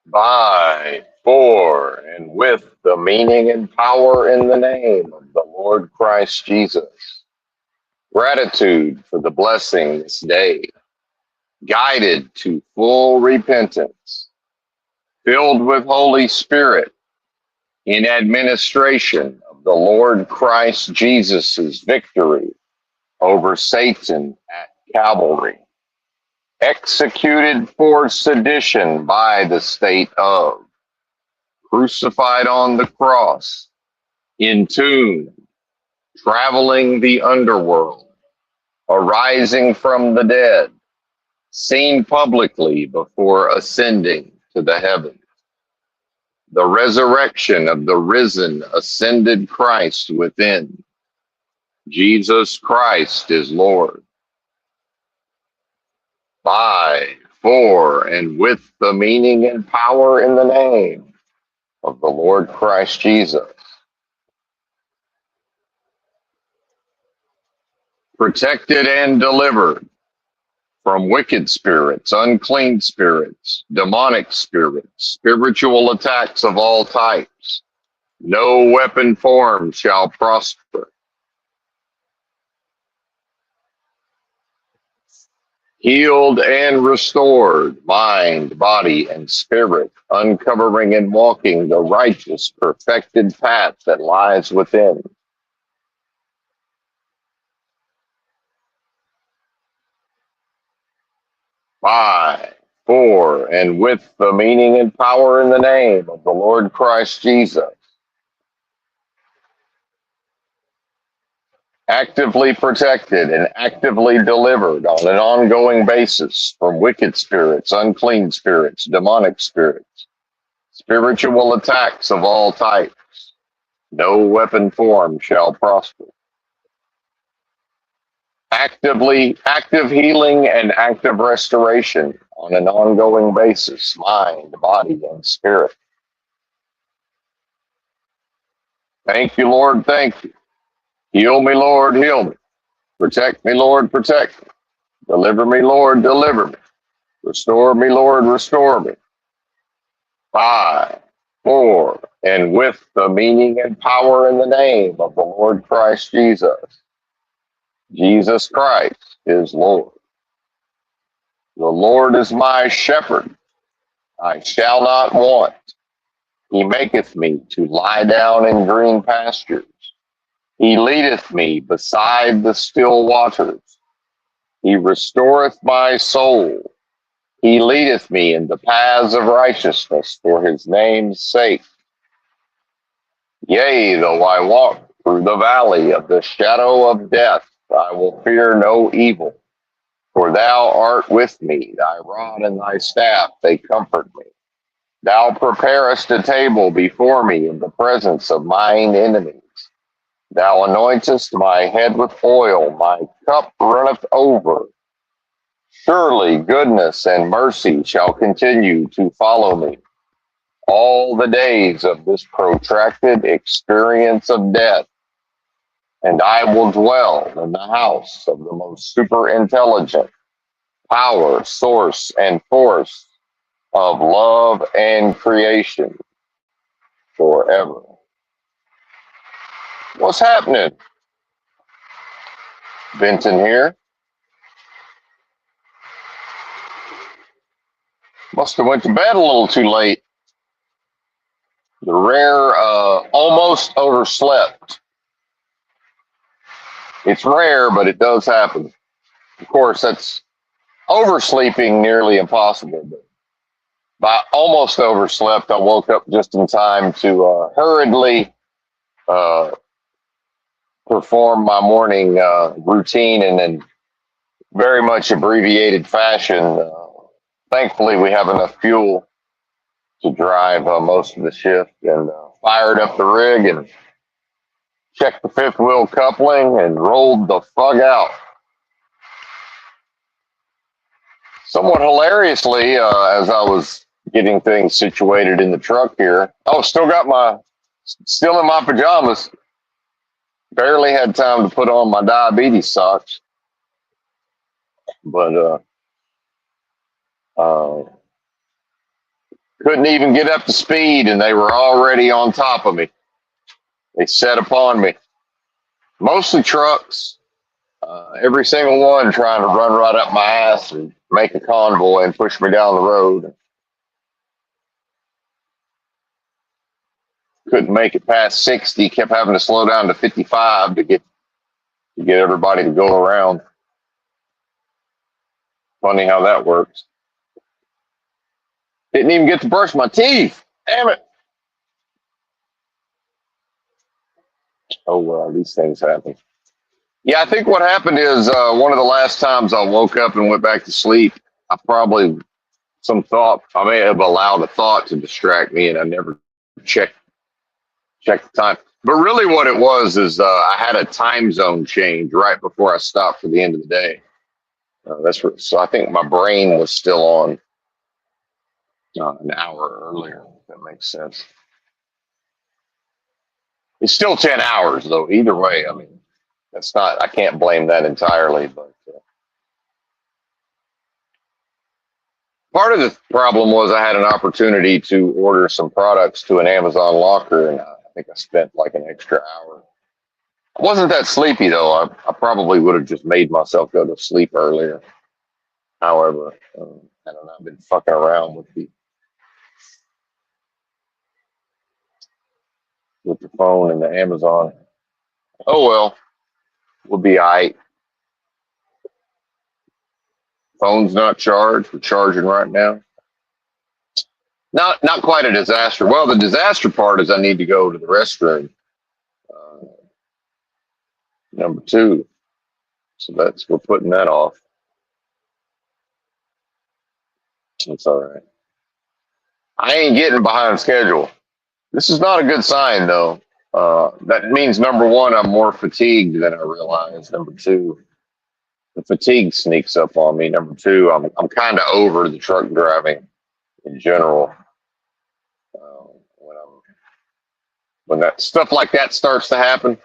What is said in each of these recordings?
By, for, and with the meaning and power in the name of the Lord Christ Jesus. Gratitude for the blessing this day, guided to full repentance, filled with Holy Spirit in administration of the Lord Christ Jesus' victory over Satan at Calvary, executed for sedition by the state of, crucified on the cross, entombed, traveling the underworld, arising from the dead, seen publicly before ascending to the heavens. The resurrection of the risen, ascended Christ within. Jesus Christ is Lord. By, for, and with the meaning and power in the name of the Lord Christ Jesus. Protected and delivered from wicked spirits, unclean spirits, demonic spirits, spiritual attacks of all types. No weapon formed shall prosper. Healed and restored, mind, body, and spirit, uncovering and walking the righteous, perfected path that lies within. By, for, and with the meaning and power in the name of the Lord Christ Jesus. Actively protected and actively delivered on an ongoing basis from wicked spirits, unclean spirits, demonic spirits, spiritual attacks of all types. No weapon formed shall prosper. Active healing and active restoration on an ongoing basis, mind, body, and spirit. Thank you, Lord. Thank you. Heal me, Lord. Heal me. Protect me, Lord. Protect me. Deliver me, Lord. Deliver me. Restore me, Lord. Restore me. By, for, and with the meaning and power in the name of the Lord Christ Jesus. Jesus Christ is Lord. The Lord is my shepherd. I shall not want. He maketh me to lie down in green pastures. He leadeth me beside the still waters. He restoreth my soul. He leadeth me in the paths of righteousness for his name's sake. Yea, though I walk through the valley of the shadow of death, I will fear no evil. For thou art with me, thy rod and thy staff, they comfort me. Thou preparest a table before me in the presence of mine enemies. Thou anointest my head with oil, my cup runneth over. Surely goodness and mercy shall continue to follow me all the days of this protracted experience of death, and I will dwell in the house of the most super intelligent, power, source, and force of love and creation forever. What's happening? Benton here. Must have went to bed a little too late. The rare almost overslept. It's rare, but it does happen. Of course, that's oversleeping nearly impossible. But by almost overslept, I woke up just in time to hurriedly uh, perform my morning routine in very much abbreviated fashion. Thankfully, we have enough fuel to drive most of the shift, and fired up the rig and checked the fifth wheel coupling and rolled the fuck out. Somewhat hilariously, as I was getting things situated in the truck here, still in my pajamas. Barely had time to put on my diabetes socks, but Couldn't even get up to speed, and they were already on top of me. They set upon me. Mostly trucks, every single one trying to run right up my ass and make a convoy and push me down the road. Couldn't make it past 60. Kept having to slow down to 55 to get everybody to go around. Funny how that works. Didn't even get to brush my teeth. Damn it. Oh, well, these things happen. Yeah, I think what happened is one of the last times I woke up and went back to sleep, I probably, I may have allowed a thought to distract me and I never checked the time. But really what it was is I had a time zone change right before I stopped for the end of the day. So I think my brain was still on an hour earlier, if that makes sense. It's still 10 hours though, either way. I mean, I can't blame that entirely, but part of the problem was I had an opportunity to order some products to an Amazon locker, and I think I spent like an extra hour. I wasn't that sleepy though. I probably would have just made myself go to sleep earlier. However, I don't know. I've been fucking around with the phone and the Amazon. Oh well, we'll be all right. Phone's not charged. We're charging right now. Not quite a disaster. Well, the disaster part is I need to go to the restroom. Uh, number two. So we're putting that off. That's all right. I ain't getting behind schedule. This is not a good sign though. That means number one, I'm more fatigued than I realized. Number two, the fatigue sneaks up on me. Number two, I'm kind of over the truck driving in general. When that stuff like that starts to happen,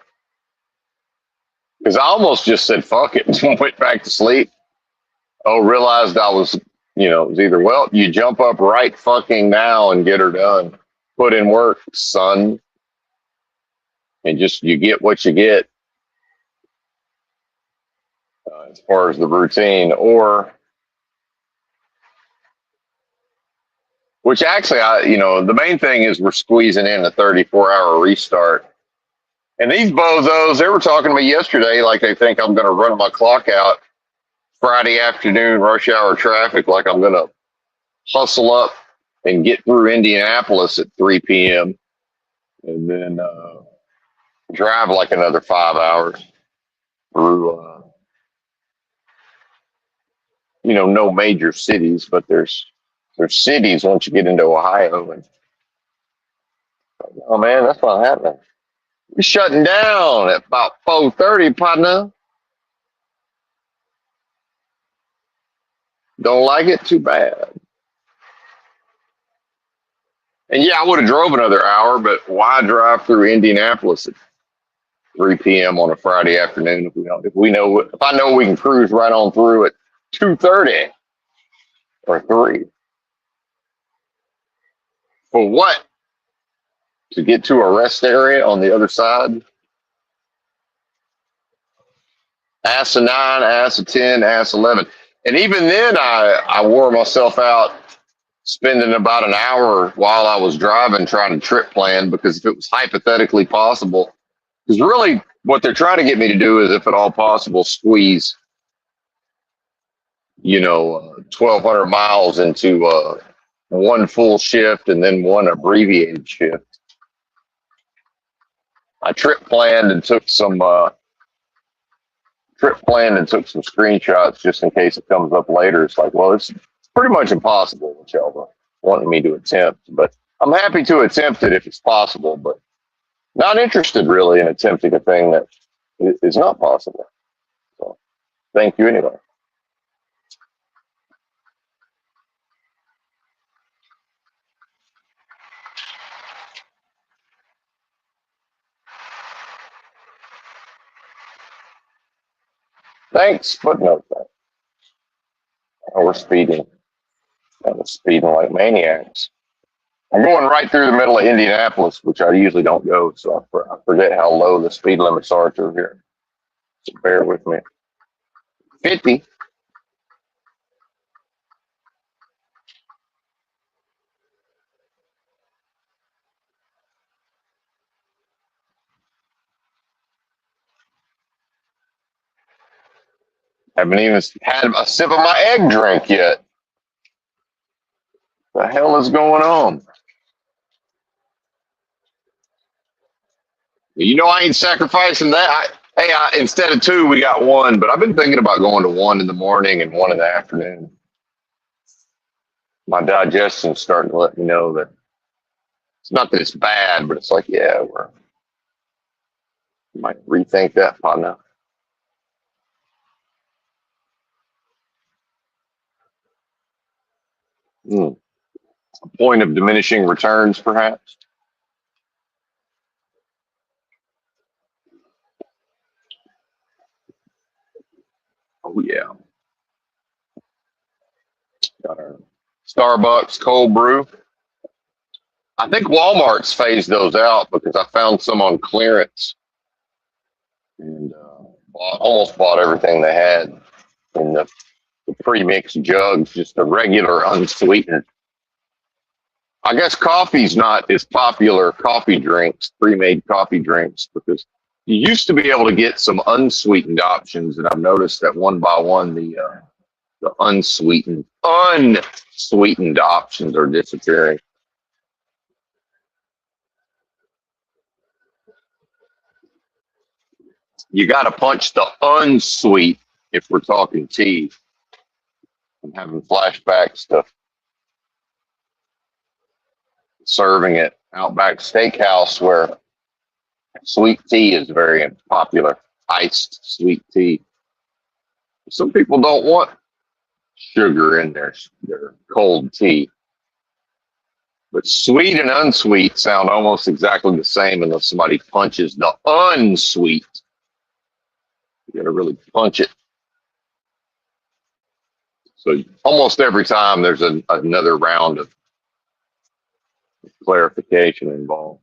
because I almost just said fuck it and went back to sleep. Oh, realized I was, it was either, well, you jump up right fucking now and get her done. Put in work, son. And just, you get what you get as far as the routine. Or, which actually, the main thing is we're squeezing in a 34-hour restart. And these bozos, they were talking to me yesterday like they think I'm going to run my clock out Friday afternoon, rush hour traffic, like I'm going to hustle up and get through Indianapolis at 3 p.m. and then drive like another 5 hours through, no major cities, but there's cities once you get into Ohio. And oh man, that's not happening. We're shutting down at about 4:30, partner. Don't like it? Too bad. And yeah, I would have drove another hour, but why drive through Indianapolis at 3 p.m. on a Friday afternoon if I know we can cruise right on through at 2:30 or 3? For what? To get to a rest area on the other side? Ass a 9, ass a 10, ass 11. And even then, I wore myself out spending about an hour while I was driving trying to trip plan, because if it was hypothetically possible, because really what they're trying to get me to do is, if at all possible, squeeze 1,200 miles into one full shift and then one abbreviated shift. I trip planned and took some screenshots just in case it comes up later. It's like, well, it's pretty much impossible, what y'all wanting me to attempt, but I'm happy to attempt it if it's possible, but not interested really in attempting a thing that is not possible. So thank you anyway. Thanks, but no thanks. Oh, we're speeding. We're speeding like maniacs. I'm going right through the middle of Indianapolis, which I usually don't go, so I forget how low the speed limits are through here. So bear with me. 50. Haven't even had a sip of my egg drink yet. The hell is going on? You know I ain't sacrificing that. Instead of two, we got one. But I've been thinking about going to one in the morning and one in the afternoon. My digestion's starting to let me know that it's not that it's bad, but it's like, yeah, we might rethink that partner. A point of diminishing returns, perhaps. Oh yeah, got our Starbucks cold brew. I think Walmart's phased those out because I found some on clearance and almost bought everything they had in the pre-mixed jugs, just a regular unsweetened. I guess coffee's not as popular, coffee drinks, pre-made coffee drinks, because you used to be able to get some unsweetened options, and I've noticed that one by one the unsweetened options are disappearing. You got to punch the unsweet if we're talking tea. I'm having flashbacks to serving at Outback Steakhouse where sweet tea is very popular, iced sweet tea. Some people don't want sugar in their cold tea, but sweet and unsweet sound almost exactly the same unless somebody punches the unsweet. You got to really punch it. So almost every time there's another round of clarification involved.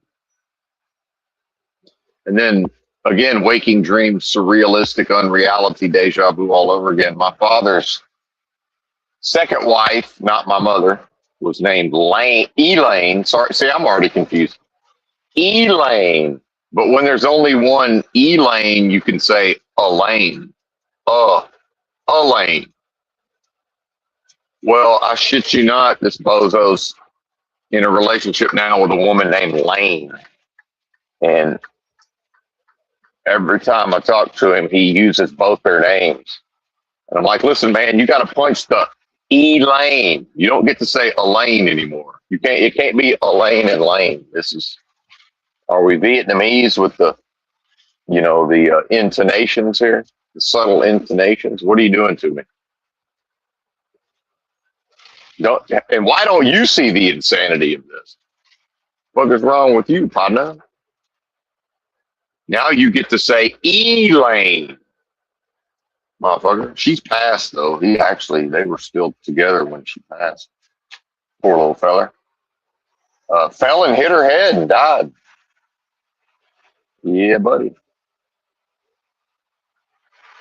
And then again, waking dreams, surrealistic, unreality, deja vu all over again. My father's second wife, not my mother, was named Elaine. Sorry, see, I'm already confused. Elaine. But when there's only one Elaine, you can say Elaine. Elaine. Well, I shit you not, this bozo's in a relationship now with a woman named Lane. And every time I talk to him, he uses both their names. And I'm like, listen, man, you got to punch the Elaine. You don't get to say Elaine anymore. You can't. It can't be Elaine and Lane. This is. Are we Vietnamese with the intonations here, the subtle intonations? What are you doing to me? Don't. And why don't you see the insanity of this? What is wrong with you, partner? Now you get to say Elaine, motherfucker. She's passed though. They were still together when she passed. Poor little feller. Fell and hit her head and died. Yeah, buddy.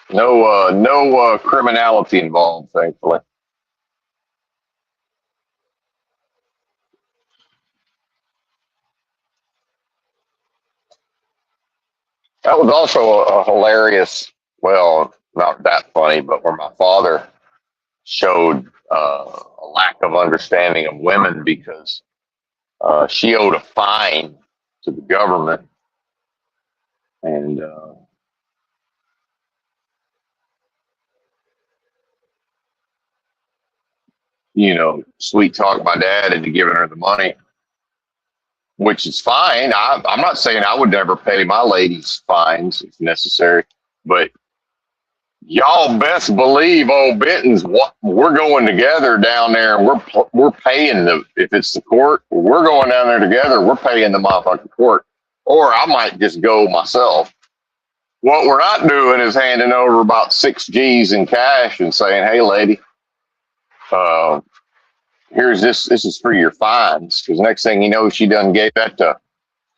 No criminality involved, thankfully. That was also a hilarious, well, not that funny, but where my father showed a lack of understanding of women because she owed a fine to the government. And, sweet talk my dad into giving her the money, which is fine. I'm not saying I would never pay my ladies fines if necessary, but y'all best believe old Benton's. We're going together down there, and we're paying if it's the court, we're going down there together. We're paying the motherfucking court, or I might just go myself. What we're not doing is handing over about 6 G's in cash and saying, "Hey, lady, uh, here's this. This is for your fines. Because next thing you know, she done gave that to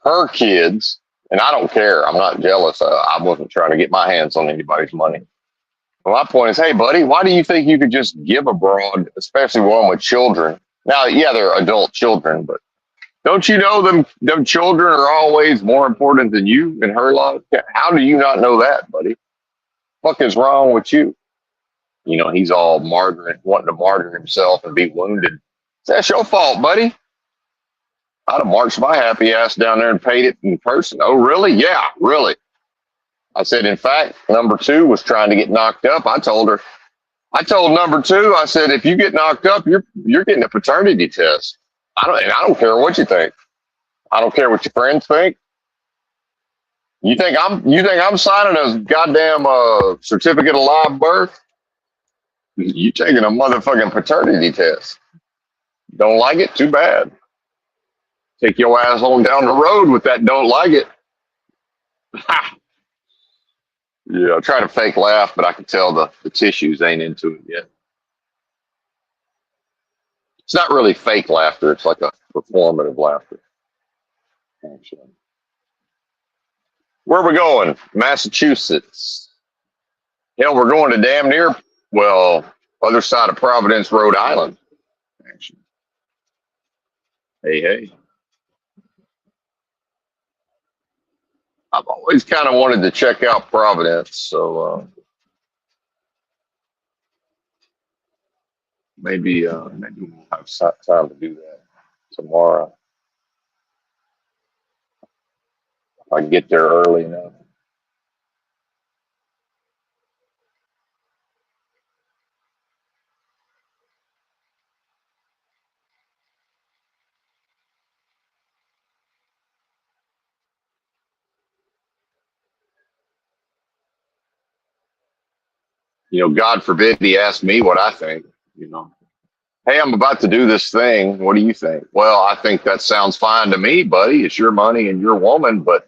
her kids. And I don't care. I'm not jealous. I wasn't trying to get my hands on anybody's money. Well, my point is, hey, buddy, why do you think you could just give abroad, especially one with children? Now, yeah, they're adult children, but don't you know them children are always more important than you in her life? How do you not know that, buddy? Fuck is wrong with you? You know, he's all martyring, wanting to martyr himself and be wounded. That's your fault, buddy. I'd have marched my happy ass down there and paid it in person. Oh, really? Yeah, really. I said, in fact, number two was trying to get knocked up. I told number two, I said, if you get knocked up, you're getting a paternity test. I don't care what you think. I don't care what your friends think. You think I'm signing a goddamn certificate of live birth? You taking a motherfucking paternity test. Don't like it? Too bad. Take your ass on down the road with that don't like it. Yeah, I try to fake laugh, but I can tell the tissues ain't into it yet. It's not really fake laughter. It's like a performative laughter. Actually. Where are we going? Massachusetts. Hell, we're going to damn near, well, other side of Providence, Rhode Island. Actually. Hey, hey. I've always kind of wanted to check out Providence, so maybe we'll have time to do that tomorrow. If I can get there early enough. You know, God forbid he asked me what I think, you know. Hey, I'm about to do this thing. What do you think? Well, I think that sounds fine to me, buddy. It's your money and your woman, but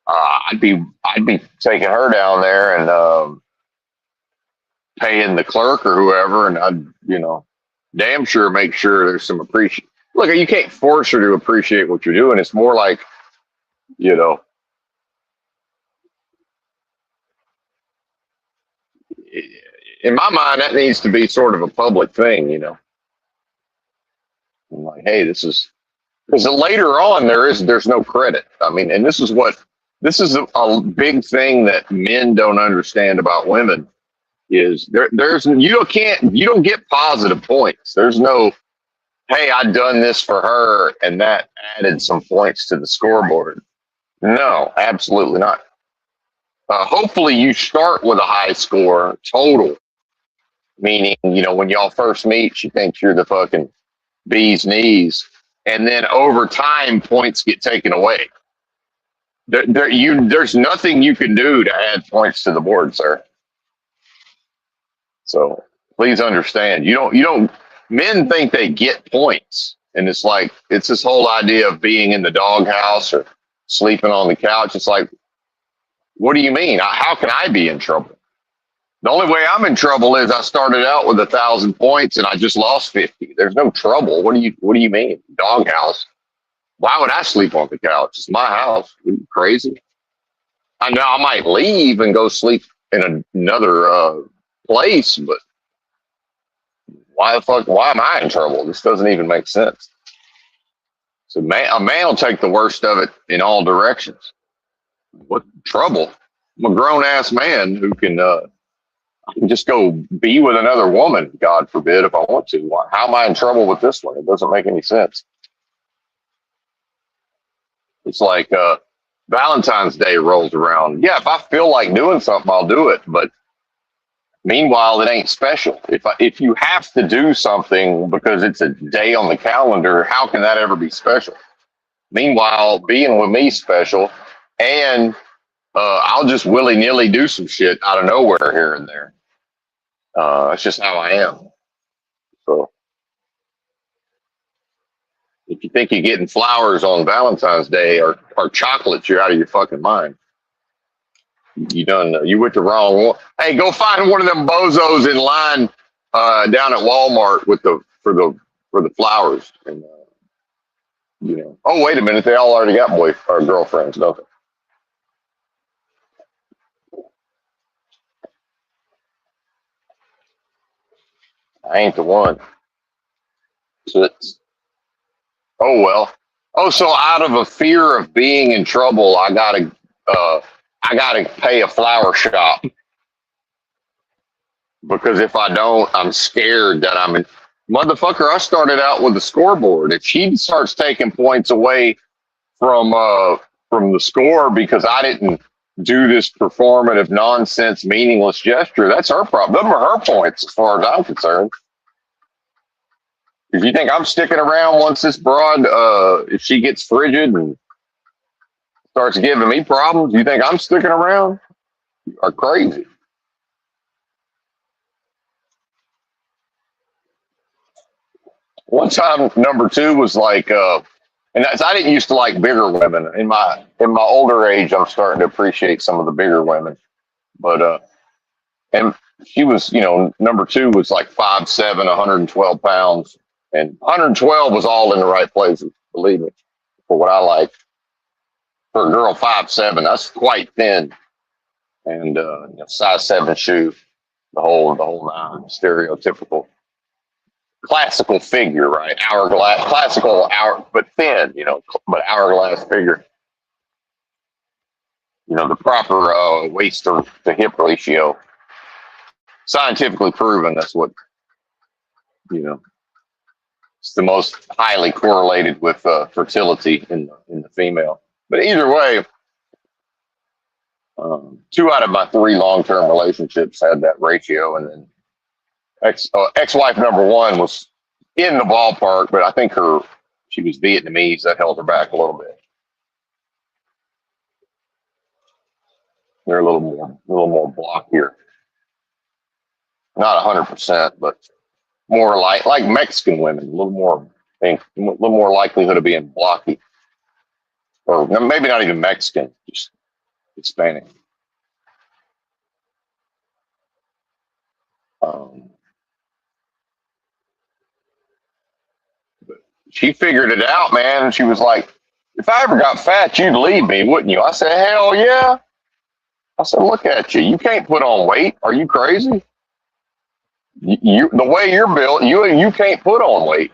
I'd be taking her down there and paying the clerk or whoever, and I'd, damn sure make sure there's some appreciation. Look, you can't force her to appreciate what you're doing. It's more like, you know, in my mind, that needs to be sort of a public thing, you know. I'm like, hey, this is because later on there's no credit. I mean, and this is a big thing that men don't understand about women is there's you don't get positive points. There's no, hey, I done this for her and that added some points to the scoreboard. No, absolutely not. Hopefully you start with a high score total, meaning, when y'all first meet, she thinks you're the fucking bee's knees. And then over time, points get taken away. There's nothing you can do to add points to the board, sir. So please understand, men think they get points. And it's like, it's this whole idea of being in the doghouse or sleeping on the couch. It's like, what do you mean? How can I be in trouble? The only way I'm in trouble is I started out with 1,000 points and I just lost 50. There's no trouble. What do you mean? Doghouse. Why would I sleep on the couch? It's my house. Are you crazy? I know I might leave and go sleep in another place, but why am I in trouble? This doesn't even make sense. So a man will take the worst of it in all directions. What trouble? I'm a grown ass man who can I can just go be with another woman, God forbid, if I want to. How am I in trouble with this one? It doesn't make any sense. It's like Valentine's Day rolls around. Yeah, if I feel like doing something, I'll do it. But meanwhile, it ain't special. If you have to do something because it's a day on the calendar, how can that ever be special? Meanwhile, being with me special, and I'll just willy nilly do some shit out of nowhere here and there. That's just how I am. So if you think you're getting flowers on Valentine's Day or chocolates, you're out of your fucking mind. You went the wrong one. Hey, go find one of them bozos in line down at Walmart for the for the flowers. And oh wait a minute, they all already got boy or girlfriends, don't they? I ain't the one. So oh well. Oh, so out of a fear of being in trouble, uh, I gotta pay a flower shop because if I don't, I'm scared that I'm in. Motherfucker, I started out with a scoreboard. If she starts taking points away from uh from the score because I didn't do this performative nonsense meaningless gesture, that's her problem. Them are her points as far as I'm concerned. If you think I'm sticking around once this broad if she gets frigid and starts giving me problems, you think I'm sticking around? You are crazy. One time number two was like and that's, I didn't used to like bigger women. In my older age I'm starting to appreciate some of the bigger women. But and she was, number two was like 5'7", 112 pounds, and 112 was all in the right places. Believe me, for what I like. For a girl 5'7", that's quite thin, and size 7 shoe, the whole nine, stereotypical, classical figure, right? Hourglass, classical hour, but thin, but hourglass figure. The proper waist to hip ratio, scientifically proven. That's what you know it's the most highly correlated with fertility in the female. But either way, two out of my three long term relationships had that ratio, and then ex wife number one was in the ballpark, but I think she was Vietnamese, that held her back a little bit. They're a little more blockier, not 100%, but more like Mexican women, a little more, I think, a little more likelihood of being blocky, or maybe not even Mexican, just Hispanic. Um, but she figured it out, man. And she was like, "If I ever got fat, you'd leave me, wouldn't you?" I said, "Hell yeah." I said, "Look at you. You can't put on weight. Are you crazy? The way you're built, you can't put on weight."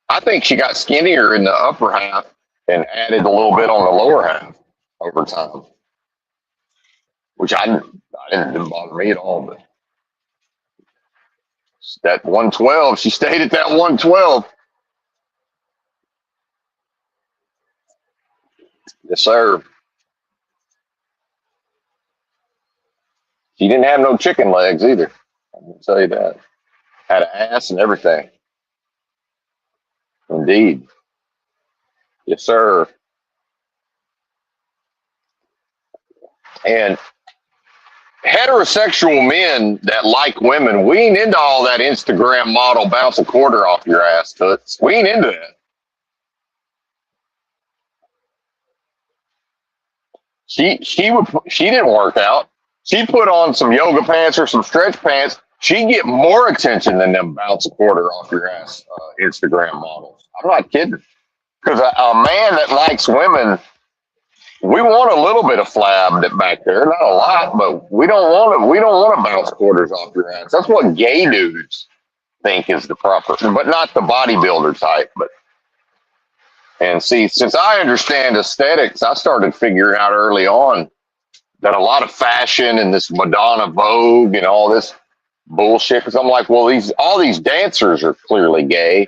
I think she got skinnier in the upper half and added a little bit on the lower half over time, which didn't bother me at all. But that 112, she stayed at that 112. Yes, sir. She didn't have no chicken legs either. I can tell you that. Had an ass and everything. Indeed. Yes, sir. And heterosexual men that like women, we ain't into all that Instagram model bounce a quarter off your ass toots. We ain't into that. She didn't work out. She put on some yoga pants or some stretch pants. She'd get more attention than them bounce a quarter off your ass Instagram models. I'm not kidding. Because a man that likes women, we want a little bit of flab back there, not a lot, but we don't want to. We don't want to bounce quarters off your ass. That's what gay dudes think is the proper, but not the bodybuilder type. But and see, since I understand aesthetics, I started figuring out early on that a lot of fashion and this Madonna Vogue and all this bullshit. Because I'm like, well, all these dancers are clearly gay,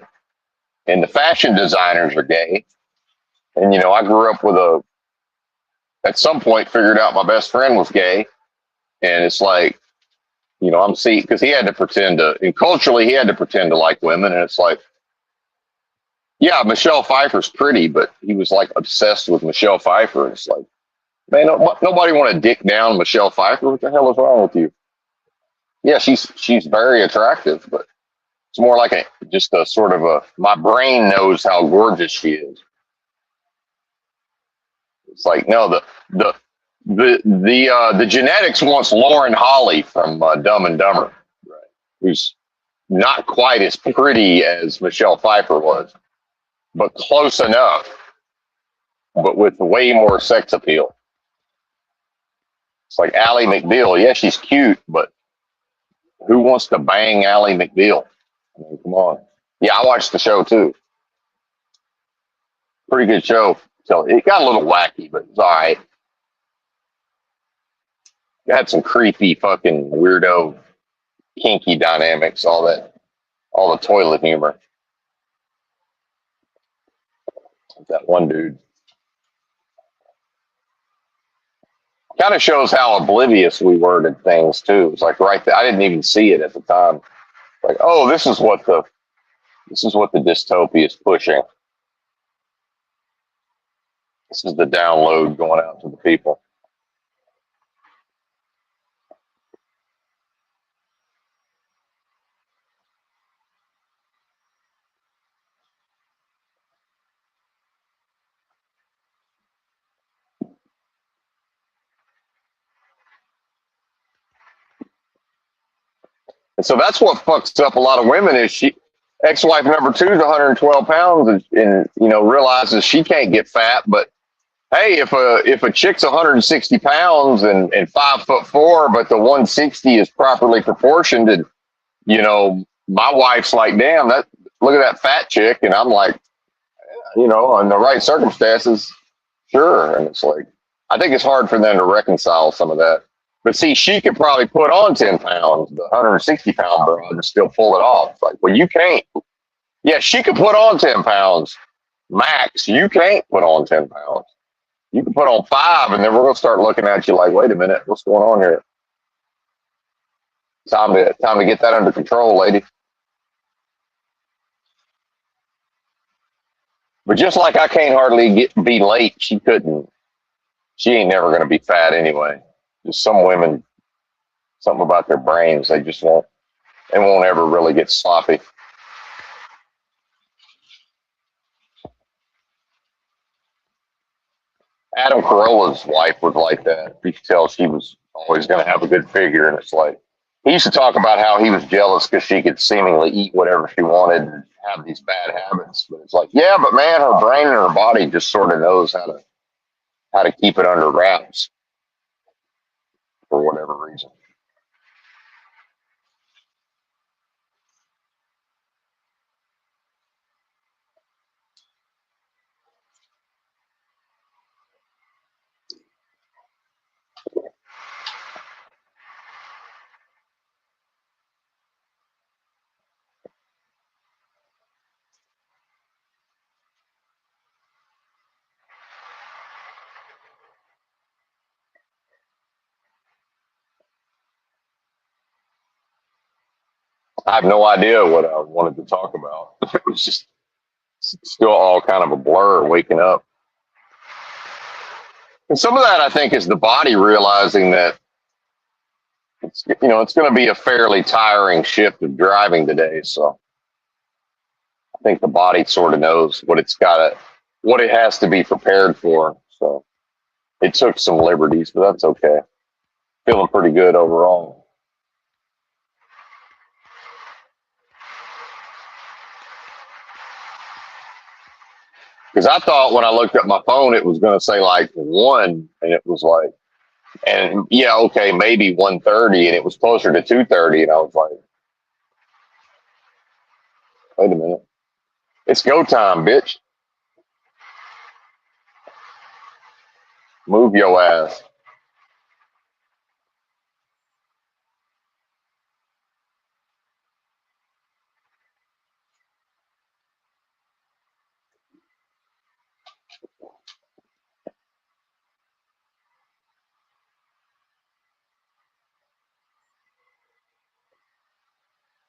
and the fashion designers are gay. And I grew up with at some point figured out my best friend was gay, and it's like, I'm seeing because he had to pretend to, and culturally he had to pretend to like women, and it's like, yeah, Michelle Pfeiffer's pretty, but he was like obsessed with Michelle Pfeiffer. And it's like, man, nobody want to dick down Michelle Pfeiffer. What the hell is wrong with you? Yeah, she's very attractive, but it's more like just a sort of my brain knows how gorgeous she is. It's like, no, the genetics wants Lauren Holly from Dumb and Dumber. Right. who's not quite as pretty as Michelle Pfeiffer was, but close enough, but with way more sex appeal. It's like Ally McBeal. Yeah, she's cute, but who wants to bang Ally McBeal? I mean, come on. Yeah, I watched the show too. Pretty good show. So it got a little wacky, but it's all right. It had some creepy fucking weirdo kinky dynamics, all that, all the toilet humor. That one dude kind of shows how oblivious we were to things too. It's like right there, I didn't even see it at the time. Like, oh, this is what the dystopia is pushing. This is the download going out to the people. And so that's what fucks up a lot of women is ex-wife number 2 is 112 pounds and realizes she can't get fat. But hey, if a chick's 160 pounds and 5'4", but the 160 is properly proportioned, and my wife's like, damn, look at that fat chick, and I'm like, in the right circumstances, sure. And it's like, I think it's hard for them to reconcile some of that. But see, she could probably put on 10 pounds, the 160-pound broad, and still pull it off. It's like, well, you can't. Yeah, she could put on 10 pounds max. You can't put on 10 pounds. You can put on 5, and then we're going to start looking at you like, wait a minute, what's going on here? Time to get that under control, lady. But just like I can't hardly be late, she couldn't. She ain't never going to be fat anyway. Just some women, something about their brains, they won't ever really get sloppy. Adam Carolla's wife was like that. You could tell she was always going to have a good figure, and it's like, he used to talk about how he was jealous because she could seemingly eat whatever she wanted and have these bad habits. But it's like, yeah, but man, her brain and her body just sort of knows how to keep it under wraps for whatever reason. I have no idea what I wanted to talk about. It was just still all kind of a blur waking up. And some of that, I think, is the body realizing that it's going to be a fairly tiring shift of driving today. So I think the body sort of knows what it has to be prepared for. So it took some liberties, but that's okay. Feeling pretty good overall. Because I thought when I looked at my phone, it was going to say like 1, and it was like, and yeah, okay, maybe 1:30, and it was closer to 2:30, and I was like, wait a minute, it's go time, bitch. Move your ass.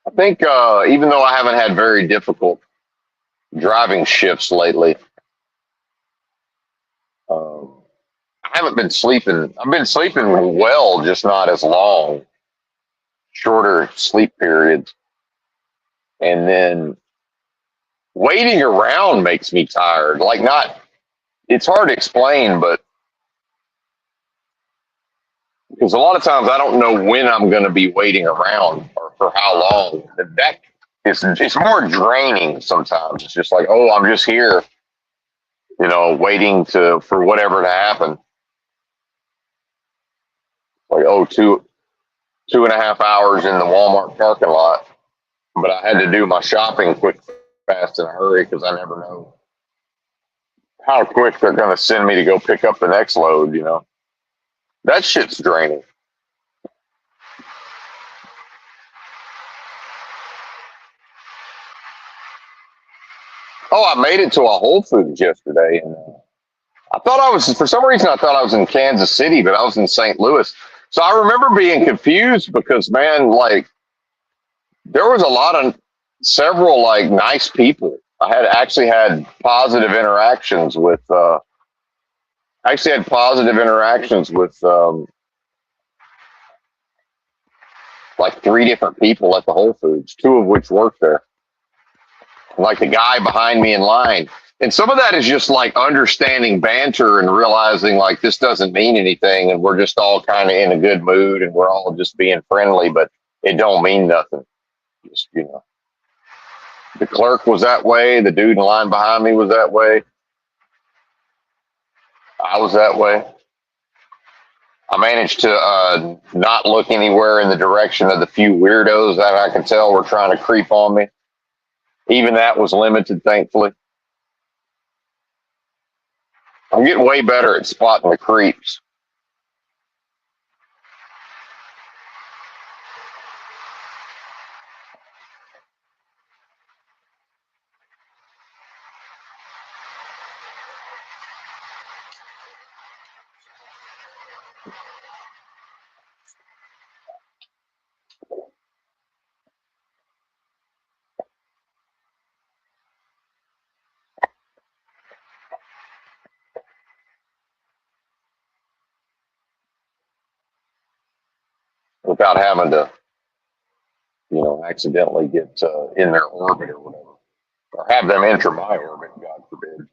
I think even though I haven't had very difficult driving shifts lately, I haven't been sleeping. I've been sleeping well, just not as long, shorter sleep periods. And then waiting around makes me tired. Like, it's hard to explain, but because a lot of times I don't know when I'm going to be waiting around or for how long. That it's more draining sometimes. It's just like, oh, I'm just here, waiting for whatever to happen. Like, oh, 2.5 hours in the Walmart parking lot, but I had to do my shopping quick, fast, in a hurry because I never know how quick they're going to send me to go pick up the next load. That shit's draining. Oh, I made it to a Whole Foods yesterday, and I thought I was, for some reason, I thought I was in Kansas City, but I was in St. Louis. So I remember being confused because, man, like, there was several, like, nice people. I had actually had positive interactions with, like, three different people at the Whole Foods, two of which worked there. Like the guy behind me in line. And some of that is just like understanding banter and realizing like this doesn't mean anything and we're just all kind of in a good mood and we're all just being friendly, but it don't mean nothing. Just, the clerk was that way. The dude in line behind me was that way. I was that way. I managed to not look anywhere in the direction of the few weirdos that I could tell were trying to creep on me. Even that was limited, thankfully. I'm getting way better at spotting the creeps. Without having to, accidentally get in their orbit or whatever, or have them enter my orbit, God forbid.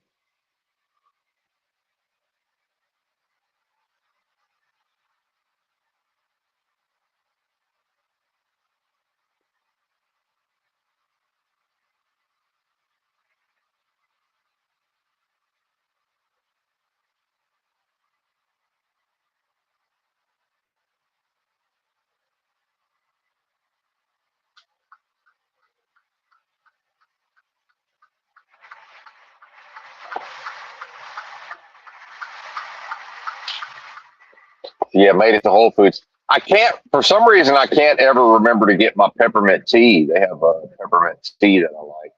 Yeah, made it to Whole Foods. I can't, for some reason, I can't ever remember to get my peppermint tea. They have a peppermint tea that I like.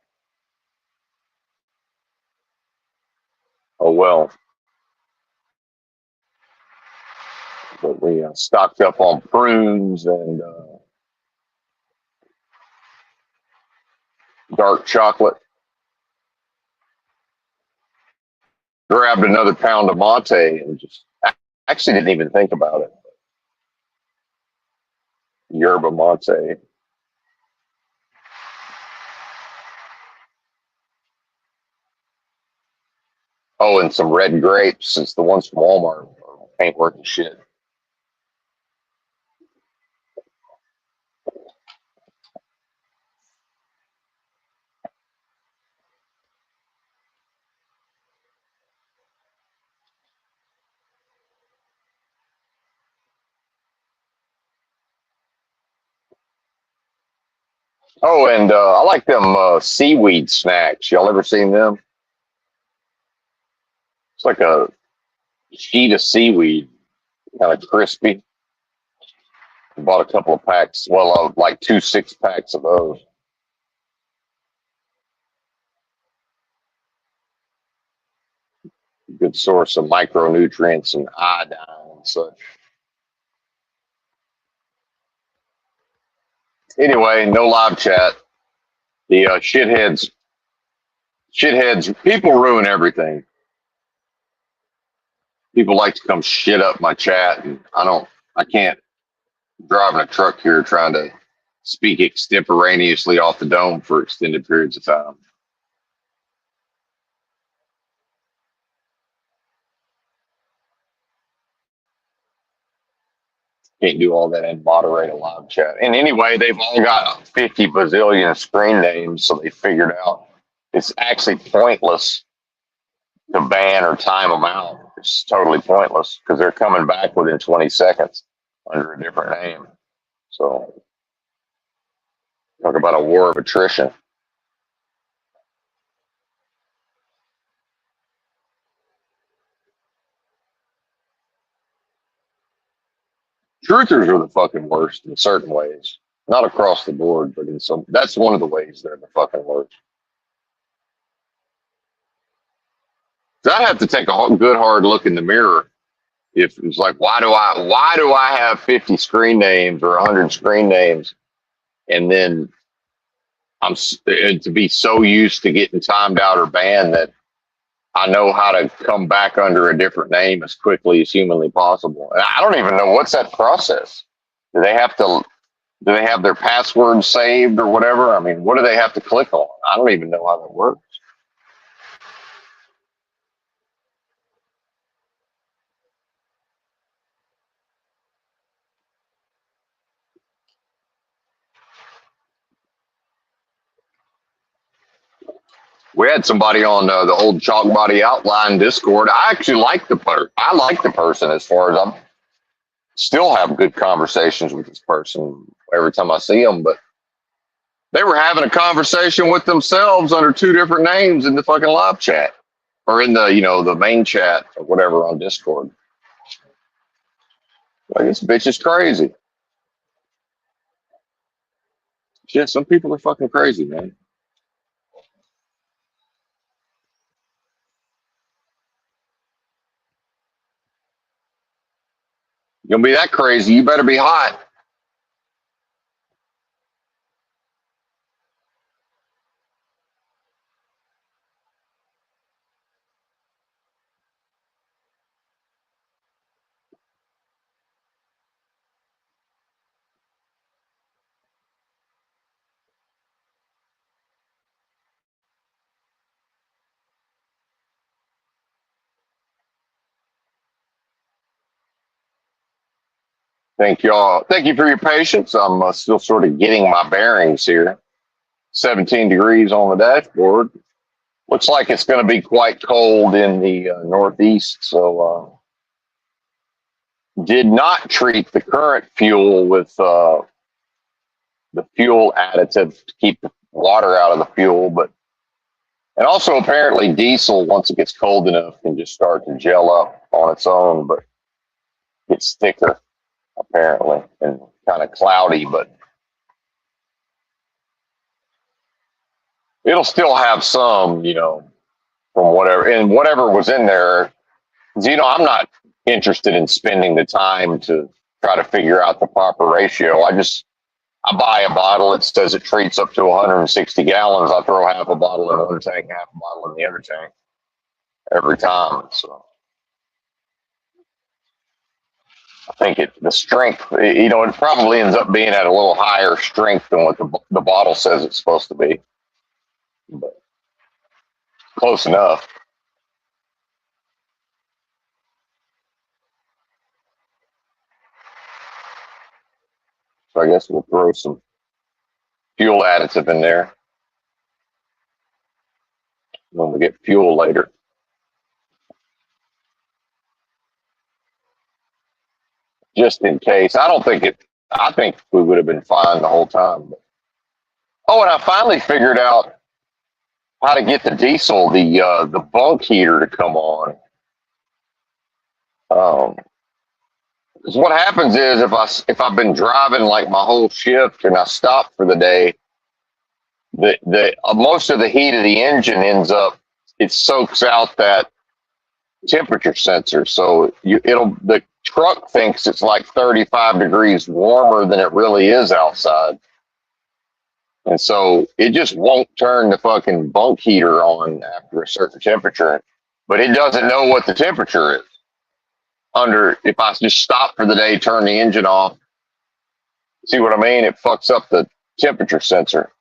Oh, well, but we stocked up on prunes and dark chocolate. Grabbed another pound of mate and just actually didn't even think about it. Yerba mate. Oh, and some red grapes, since the ones from Walmart ain't worth a shit. Oh, and I like them seaweed snacks. Y'all ever seen them? It's like a sheet of seaweed, kind of crispy. I bought a couple of packs. Well, like 2 6-packs of those. Good source of micronutrients and iodine and such. Anyway, no live chat. The shitheads, people ruin everything. People like to come shit up my chat, and I can't driving a truck here trying to speak extemporaneously off the dome for extended periods of time. Can't do all that and moderate a live chat. And anyway, they've all got 50 bazillion screen names, so they figured out it's actually pointless to ban or time them out. It's totally pointless because they're coming back within 20 seconds under a different name. So talk about a war of attrition. Truthers are the fucking worst in certain ways. Not across the board, but in some. That's one of the ways they're the fucking worst. So I'd have to take a good hard look in the mirror if it's like, why do I have 50 screen names or 100 screen names, and then to be so used to getting timed out or banned that I know how to come back under a different name as quickly as humanly possible. And I don't even know what's that process. Do they have to? Do they have their password saved or whatever? I mean, what do they have to click on? I don't even know how that works. We had somebody on the old Chalk Body Outline Discord. I actually like the person. I like the person as far as I'm still have good conversations with this person every time I see them, but they were having a conversation with themselves under two different names in the fucking live chat or in the, the main chat or whatever on Discord. Like, this bitch is crazy. Shit, some people are fucking crazy, man. You're gonna be that crazy, you better be hot. Thank y'all. Thank you for your patience. I'm still sort of getting my bearings here. 17 degrees on the dashboard. Looks like it's going to be quite cold in the Northeast. So did not treat the current fuel with the fuel additive to keep the water out of the fuel, and also apparently diesel, once it gets cold enough, can just start to gel up on its own, but gets thicker apparently and kind of cloudy, but it'll still have some, from whatever was in there. I'm not interested in spending the time to try to figure out the proper ratio. I buy a bottle. It says it treats up to 160 gallons. I throw half a bottle in one tank, half a bottle in the other tank every time. So I think the strength, it probably ends up being at a little higher strength than what the bottle says it's supposed to be, but close enough. So I guess we'll throw some fuel additive in there when we get fuel later. Just in case. I think we would have been fine the whole time. Oh, and I finally figured out how to get the diesel, the bunk heater to come on. Because what happens is if I've been driving like my whole shift and I stop for the day, the most of the heat of the engine it soaks out that temperature sensor. So the truck thinks it's like 35 degrees warmer than it really is outside. And so it just won't turn the fucking bunk heater on after a certain temperature, but it doesn't know what the temperature is. If I just stop for the day, turn the engine off, see what I mean? It fucks up the temperature sensor.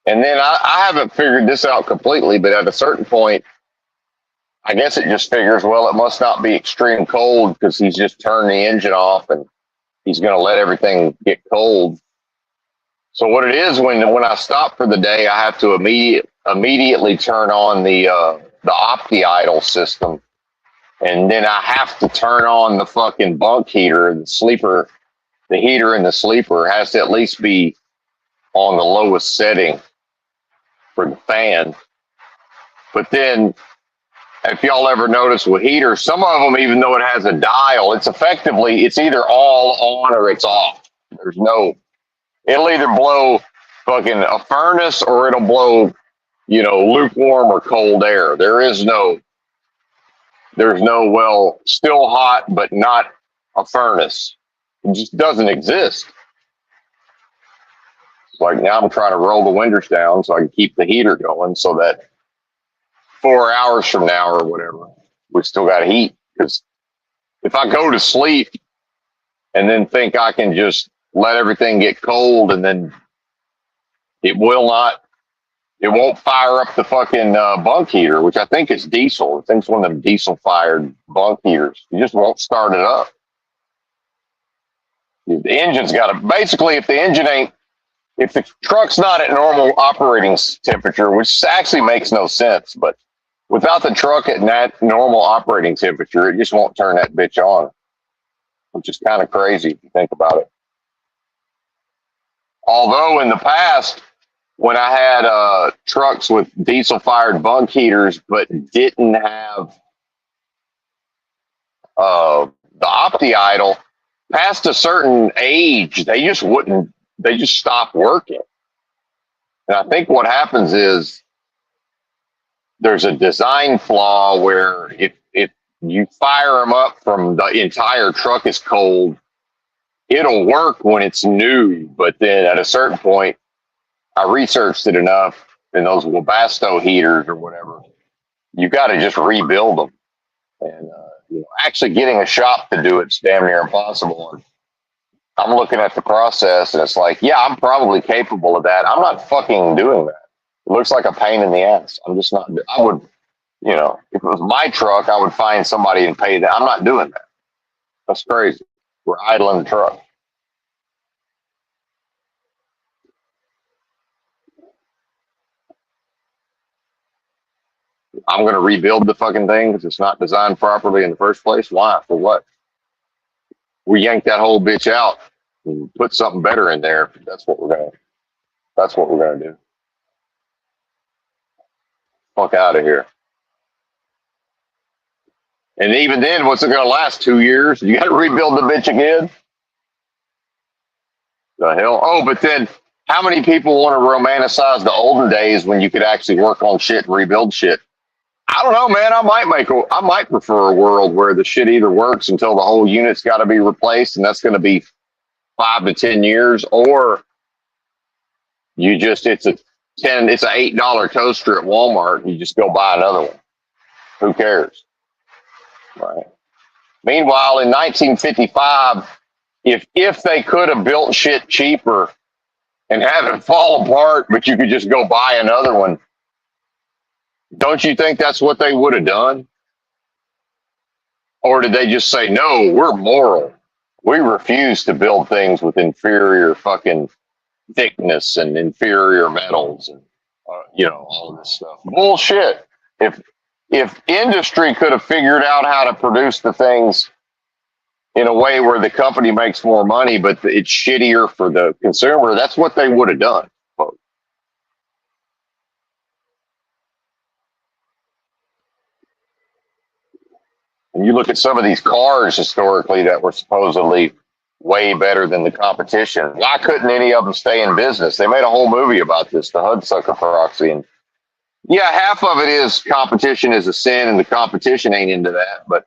And then I haven't figured this out completely, but at a certain point, I guess it just figures, well, it must not be extreme cold because he's just turned the engine off and he's going to let everything get cold. So what it is, when I stop for the day, I have to immediately turn on the opti idle system, and then I have to turn on the fucking bunk heater. The sleeper, the heater in the sleeper has to at least be on the lowest setting for the fan. But then, if y'all ever notice with heaters, some of them, even though it has a dial, it's either all on or it's off. There's no, it'll either blow fucking a furnace or it'll blow, lukewarm or cold air. There's no, well, still hot, but not a furnace. It just doesn't exist. It's like now I'm trying to roll the windows down so I can keep the heater going so that 4 hours from now or whatever, we still got heat. Because if I go to sleep and then think I can just let everything get cold and then it won't fire up the fucking bunk heater, which I think is diesel. I think it's one of them diesel fired bunk heaters. You just won't start it up. The engine's got to, basically, if the truck's not at normal operating temperature, which actually makes no sense, but without the truck at that normal operating temperature, it just won't turn that bitch on, which is kind of crazy if you think about it. Although in the past, when I had trucks with diesel-fired bunk heaters but didn't have the opti-idle, past a certain age, they just stopped working. And I think what happens is there's a design flaw where if you fire them up from the entire truck is cold, it'll work when it's new, but then at a certain point, I researched it enough, and those Webasto heaters or whatever, you got to just rebuild them. And actually getting a shop to do it's damn near impossible. And I'm looking at the process, and it's like, yeah, I'm probably capable of that. I'm not fucking doing that. It looks like a pain in the ass. I'm just not. I would, if it was my truck, I would find somebody and pay that. I'm not doing that. That's crazy. We're idling the truck. I'm going to rebuild the fucking thing because it's not designed properly in the first place. Why? For what? We yank that whole bitch out and put something better in there. That's what we're gonna do. Fuck out of here. And even then, what's it gonna last? 2 years? You got to rebuild the bitch again? The hell? Oh, but then how many people want to romanticize the olden days when you could actually work on shit and rebuild shit? I don't know, man. I might prefer a world where the shit either works until the whole unit's got to be replaced, and that's going to be 5 to 10 years, or it's an $8 toaster at Walmart, and you just go buy another one. Who cares? Right. Meanwhile, in 1955, if they could have built shit cheaper and have it fall apart, but you could just go buy another one, don't you think that's what they would have done? Or did they just say, no, we're moral. We refuse to build things with inferior fucking thickness and inferior metals and, all of this stuff. Bullshit. If industry could have figured out how to produce the things in a way where the company makes more money, but it's shittier for the consumer, that's what they would have done. And you look at some of these cars historically that were supposedly way better than the competition. Why couldn't any of them stay in business? They made a whole movie about this, the Hudsucker Proxy. And yeah, half of it is competition is a sin and the competition ain't into that. But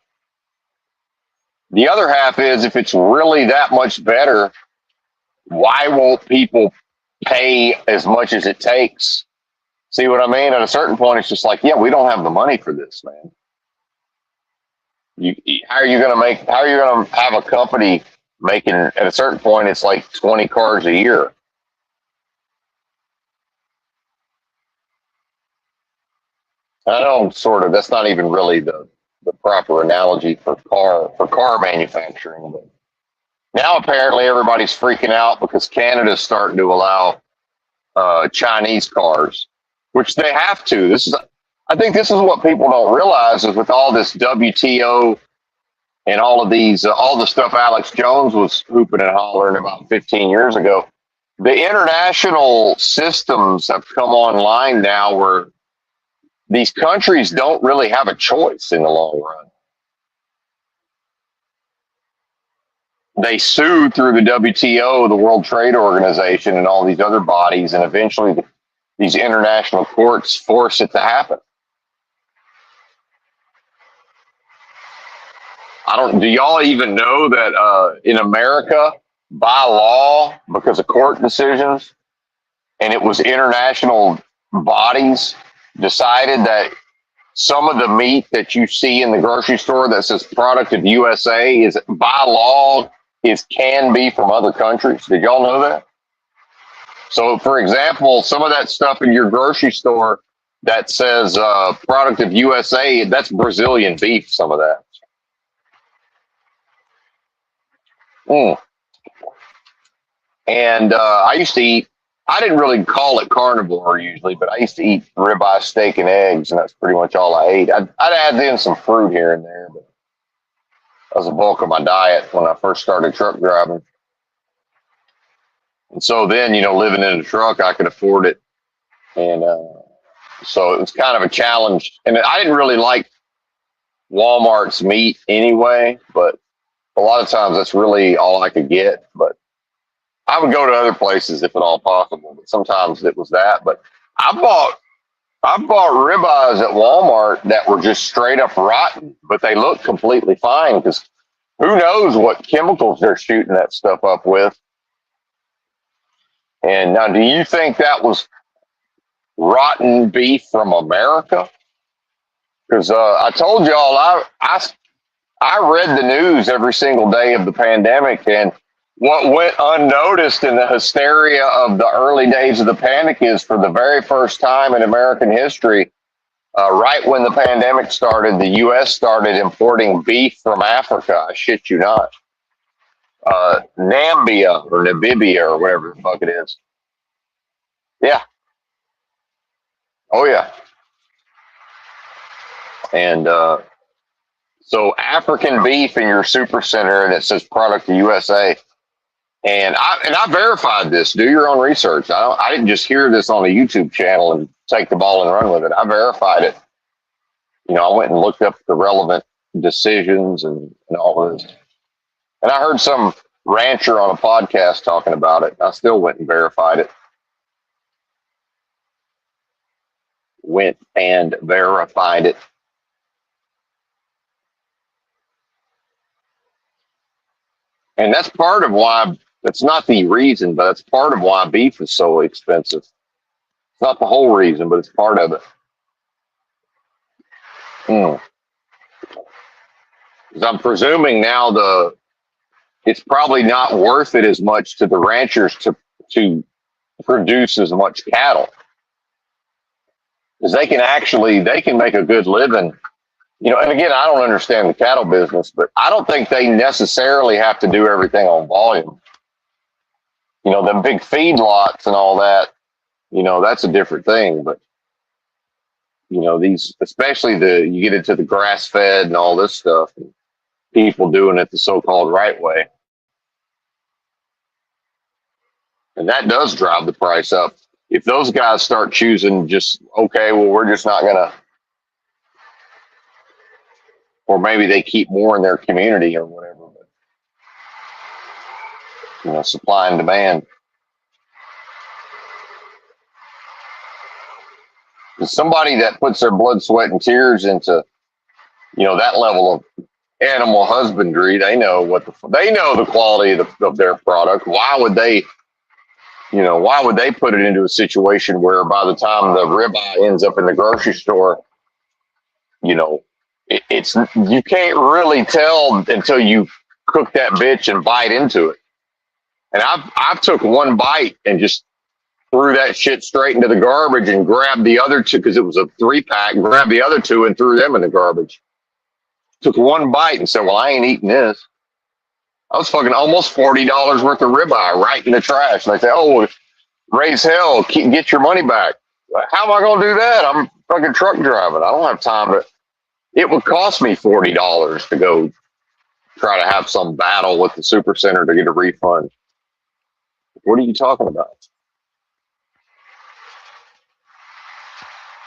the other half is if it's really that much better, why won't people pay as much as it takes? See what I mean? At a certain point, it's just like, yeah, we don't have the money for this, man. How are you going to have a company making, at a certain point, it's like 20 cars a year? I know sort of that's not even really the proper analogy for car manufacturing, but now apparently everybody's freaking out because Canada's starting to allow Chinese cars, which they have to. I think this is what people don't realize is with all this WTO and all of these, all the stuff Alex Jones was hooping and hollering about 15 years ago. The international systems have come online now where these countries don't really have a choice in the long run. They sue through the WTO, the World Trade Organization, and all these other bodies, and eventually these international courts force it to happen. Do y'all even know that in America, by law, because of court decisions, and it was international bodies decided that some of the meat that you see in the grocery store that says product of USA is by law can be from other countries. Did y'all know that? So, for example, some of that stuff in your grocery store that says product of USA, that's Brazilian beef, some of that. Mm. And I used to eat, I didn't really call it carnivore usually, but I used to eat ribeye, steak, and eggs, and that's pretty much all I ate. I'd add in some fruit here and there, but that was the bulk of my diet when I first started truck driving. And so then, living in a truck, I could afford it. And so it was kind of a challenge. And I didn't really like Walmart's meat anyway, but a lot of times that's really all I could get. But I would go to other places if at all possible. But sometimes it was that. But I bought ribeyes at Walmart that were just straight up rotten, but they looked completely fine because who knows what chemicals they're shooting that stuff up with. And now, do you think that was rotten beef from America? Because I told y'all I read the news every single day of the pandemic, and what went unnoticed in the hysteria of the early days of the panic is for the very first time in American history, right when the pandemic started, the U.S. started importing beef from Africa. I shit you not. Namibia or whatever the fuck it is. Yeah. Oh, yeah. And so African beef in your super center, and it says product of USA. And I verified this. Do your own research. I didn't just hear this on a YouTube channel and take the ball and run with it. I verified it. I went and looked up the relevant decisions and all of this. And I heard some rancher on a podcast talking about it. I still went and verified it. And that's part of why, that's not the reason, but that's part of why beef is so expensive. It's not the whole reason, but it's part of it. Because I'm presuming now it's probably not worth it as much to the ranchers to produce as much cattle. Because they can make a good living. And again, I don't understand the cattle business, but I don't think they necessarily have to do everything on volume. Them big feedlots and all that, that's a different thing. But, these, especially you get into the grass fed and all this stuff, and people doing it the so-called right way. And that does drive the price up. If those guys start choosing just, okay, well, we're just not going to, or maybe they keep more in their community or whatever, but, supply and demand. Somebody that puts their blood, sweat, and tears into, that level of animal husbandry, they know the quality of their product. Why would they put it into a situation where by the time the ribeye ends up in the grocery store, it's you can't really tell until you cook that bitch and bite into it. And I've took one bite and just threw that shit straight into the garbage and grabbed the other two because it was a 3-pack, grabbed the other two and threw them in the garbage. Took one bite and said, well, I ain't eating this. I was fucking almost $40 worth of ribeye right in the trash. And they say, oh, well, raise hell, get your money back. How am I going to do that? I'm fucking truck driving. I don't have time to. It would cost me $40 to go try to have some battle with the super center to get a refund. What are you talking about?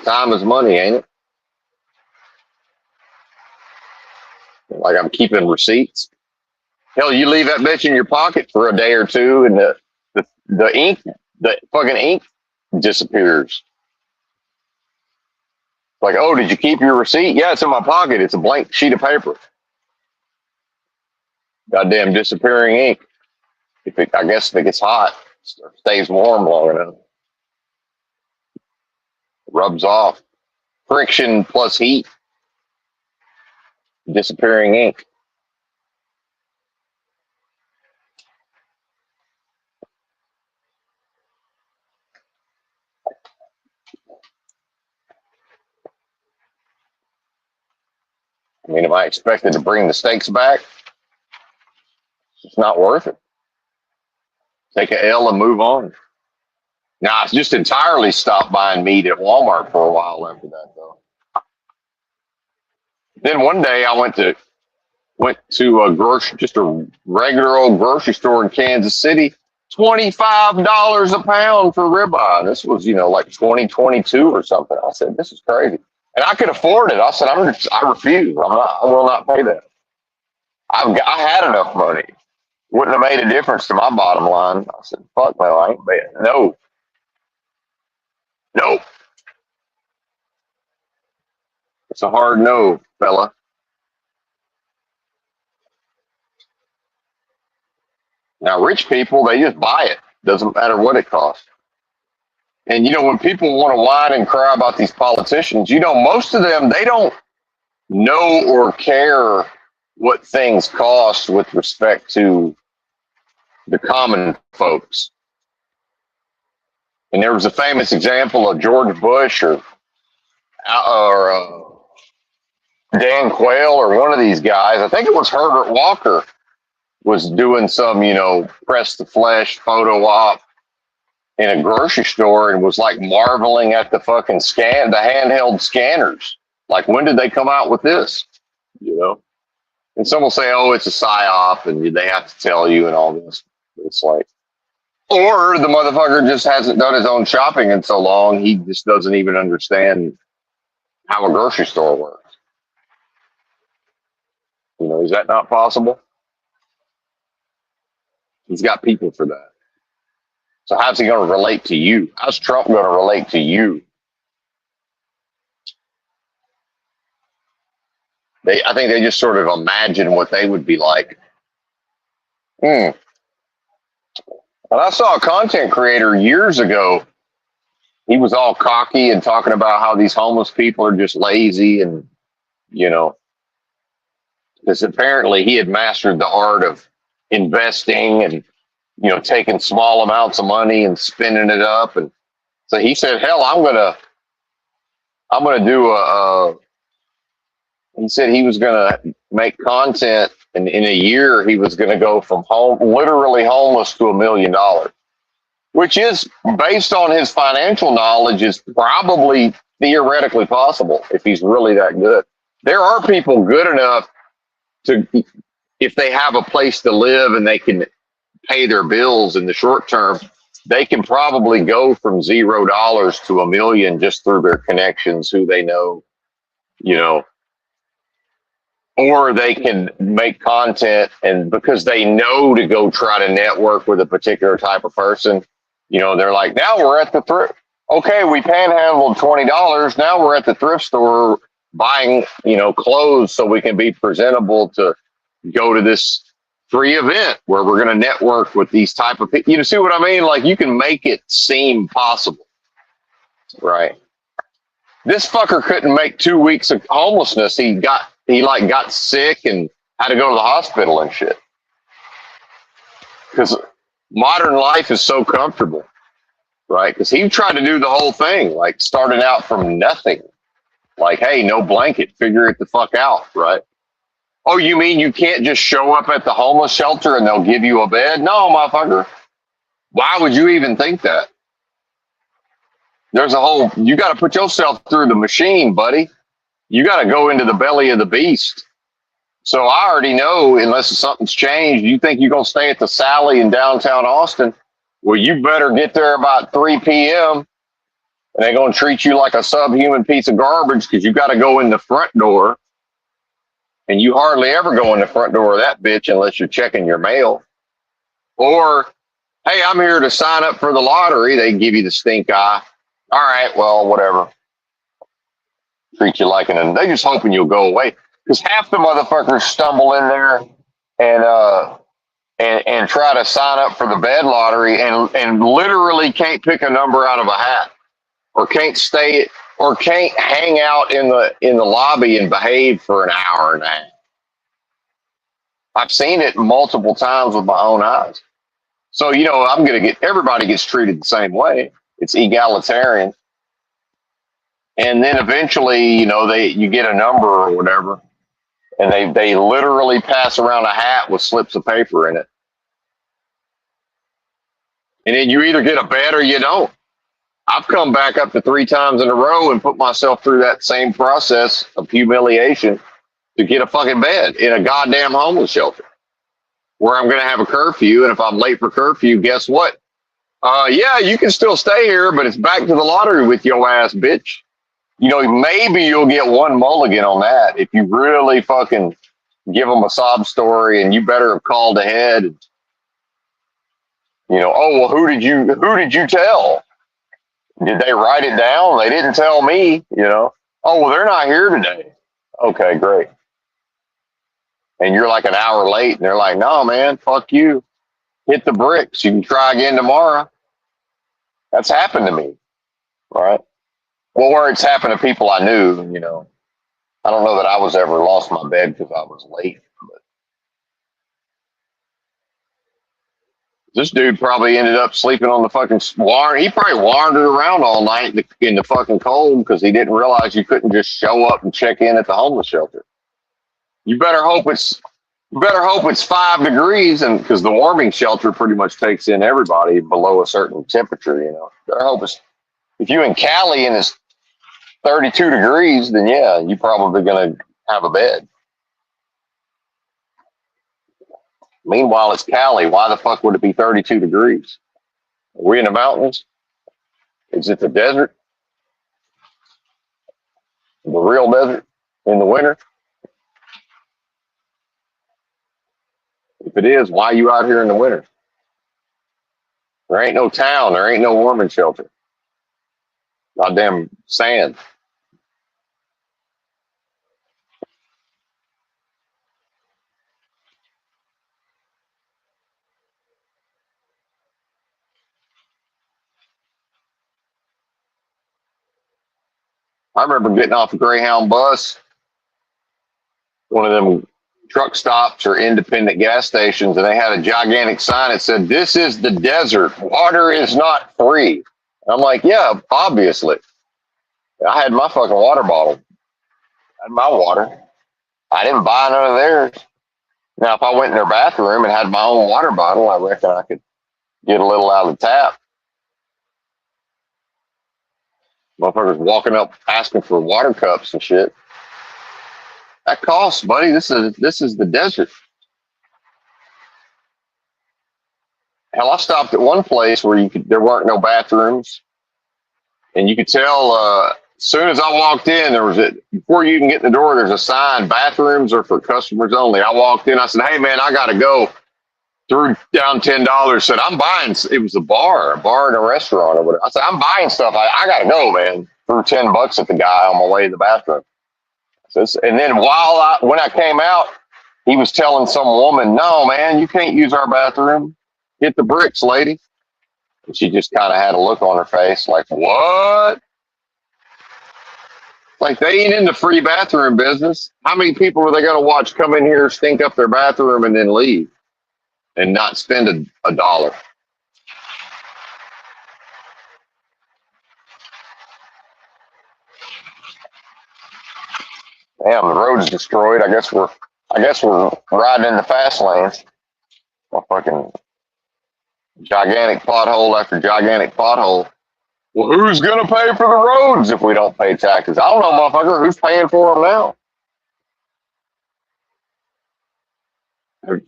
Time is money, ain't it? Like I'm keeping receipts. Hell, you leave that bitch in your pocket for a day or two, and the ink, the fucking ink disappears. Like, oh, did you keep your receipt? Yeah, it's in my pocket. It's a blank sheet of paper. Goddamn disappearing ink. I guess if it gets hot, stays warm long enough, rubs off. Friction plus heat, disappearing ink. I mean, am I expected to bring the steaks back? It's not worth it. Take a L and move on. Now, I just entirely stopped buying meat at Walmart for a while after that, though. Then one day I went to a grocery, just a regular old grocery store in Kansas City. $25 a pound for ribeye. This was, like 2022 or something. I said, this is crazy. And I could afford it. I said, I refuse. I will not pay that. I had enough money. Wouldn't have made a difference to my bottom line. I said, fuck no, I ain't paying. No. Nope. It's a hard no, fella. Now, rich people, they just buy it. Doesn't matter what it costs. And, when people want to whine and cry about these politicians, most of them, they don't know or care what things cost with respect to the common folks. And there was a famous example of George Bush or Dan Quayle or one of these guys. I think it was Herbert Walker was doing some, press the flesh photo op in a grocery store and was like marveling at the fucking the handheld scanners. Like, when did they come out with this? And some will say, oh, it's a psyop and they have to tell you and all this. It's like, or the motherfucker just hasn't done his own shopping in so long, he just doesn't even understand how a grocery store works. Is that not possible? He's got people for that. So how's he going to relate to you? How's Trump going to relate to you? I think they just sort of imagine what they would be like. And I saw a content creator years ago. He was all cocky and talking about how these homeless people are just lazy and, because apparently he had mastered the art of investing and, taking small amounts of money and spending it up. And so he said, hell, I'm going to do he said he was going to make content and in a year he was going to go from literally homeless to $1 million, which is based on his financial knowledge is probably theoretically possible if he's really that good. There are people good enough to, if they have a place to live and they can pay their bills in the short term, they can probably go from $0 to $1 million just through their connections, who they know, or they can make content and because they know to go try to network with a particular type of person, they're like, now we're at the thrift. Okay, we panhandled $20. Now we're at the thrift store buying, clothes so we can be presentable to go to this free event where we're going to network with these type of people. You see what I mean? Like, you can make it seem possible, right? This fucker couldn't make 2 weeks of homelessness. He got sick and had to go to the hospital and shit. Because modern life is so comfortable, right? Because he tried to do the whole thing, like starting out from nothing. Like, hey, no blanket, figure it the fuck out, right? Oh, you mean you can't just show up at the homeless shelter and they'll give you a bed? No, motherfucker. Why would you even think that? There's a whole, you got to put yourself through the machine, buddy. You got to go into the belly of the beast. So I already know, unless something's changed, you think you're going to stay at the Sally in downtown Austin? Well, you better get there about 3 p.m. and they're going to treat you like a subhuman piece of garbage because you got to go in the front door. And you hardly ever go in the front door of that bitch unless you're checking your mail. Or, hey, I'm here to sign up for the lottery. They give you the stink eye. All right, well, whatever. Treat you like they're just hoping you'll go away. Because half the motherfuckers stumble in there and try to sign up for the bed lottery and literally can't pick a number out of a hat, or can't stay, or can't hang out in the lobby and behave for an hour and a half. I've seen it multiple times with my own eyes. So, everybody gets treated the same way. It's egalitarian. And then eventually, you get a number or whatever, and they literally pass around a hat with slips of paper in it. And then you either get a bed or you don't. I've come back up to 3 times in a row and put myself through that same process of humiliation to get a fucking bed in a goddamn homeless shelter where I'm going to have a curfew. And if I'm late for curfew, guess what? Yeah, you can still stay here, but it's back to the lottery with your ass, bitch. Maybe you'll get one mulligan on that if you really fucking give them a sob story, and you better have called ahead. Oh, well, who did you tell? Did they write it down? They didn't tell me, Oh, well, they're not here today. Okay, great. And you're like an hour late, and they're like, no, man, fuck you. Hit the bricks. You can try again tomorrow. That's happened to me, right? Well, where it's happened to people I knew, I don't know that I was ever lost my bed because I was late. But this dude probably ended up sleeping on the fucking He probably wandered around all night in the fucking cold because he didn't realize you couldn't just show up and check in at the homeless shelter. You better hope it's 5 degrees, and because the warming shelter pretty much takes in everybody below a certain temperature. Better hope if you in Cali and it's 32 degrees, then yeah, you're probably going to have a bed. Meanwhile, it's Cali. Why the fuck would it be 32 degrees? Are we in the mountains? Is it the desert? The real desert in the winter? If it is, why are you out here in the winter? There ain't no town. There ain't no warming shelter. Goddamn sand. I remember getting off a Greyhound bus, one of them truck stops or independent gas stations, and they had a gigantic sign that said, "This is the desert. Water is not free." I'm like, yeah, obviously. I had my fucking water bottle. I had my water. I didn't buy none of theirs. Now, if I went in their bathroom and had my own water bottle, I reckon I could get a little out of the tap. Motherfuckers walking up asking for water cups and shit. That costs, buddy. This is the desert. Hell, I stopped at one place where there weren't no bathrooms, and you could tell as soon as I walked in, before you can get in the door, there's a sign: bathrooms are for customers only. I walked in, I said, "Hey man, I gotta go." Threw down $10. Said, "I'm buying." It was a bar and a restaurant or whatever. I said, "I'm buying stuff. I gotta go, man." Threw $10 at the guy on my way to the bathroom. And then when I came out, he was telling some woman, "No, man, you can't use our bathroom. Hit the bricks, lady." And she just kind of had a look on her face like, what? Like, they ain't in the free bathroom business. How many people are they going to watch come in here, stink up their bathroom, and then leave and not spend a dollar? Damn, the road's destroyed. I guess we're riding in the fast lanes. A fucking gigantic pothole after gigantic pothole. Well, who's gonna pay for the roads if we don't pay taxes? I don't know, motherfucker. Who's paying for them now?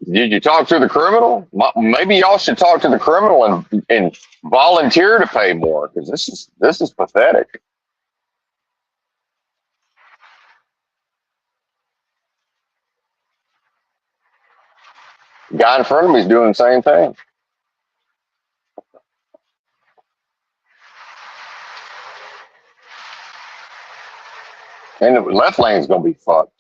Did you talk to the criminal? Maybe y'all should talk to the criminal and volunteer to pay more, because this is pathetic. The guy in front of me is doing the same thing, and the left lane's gonna be fucked.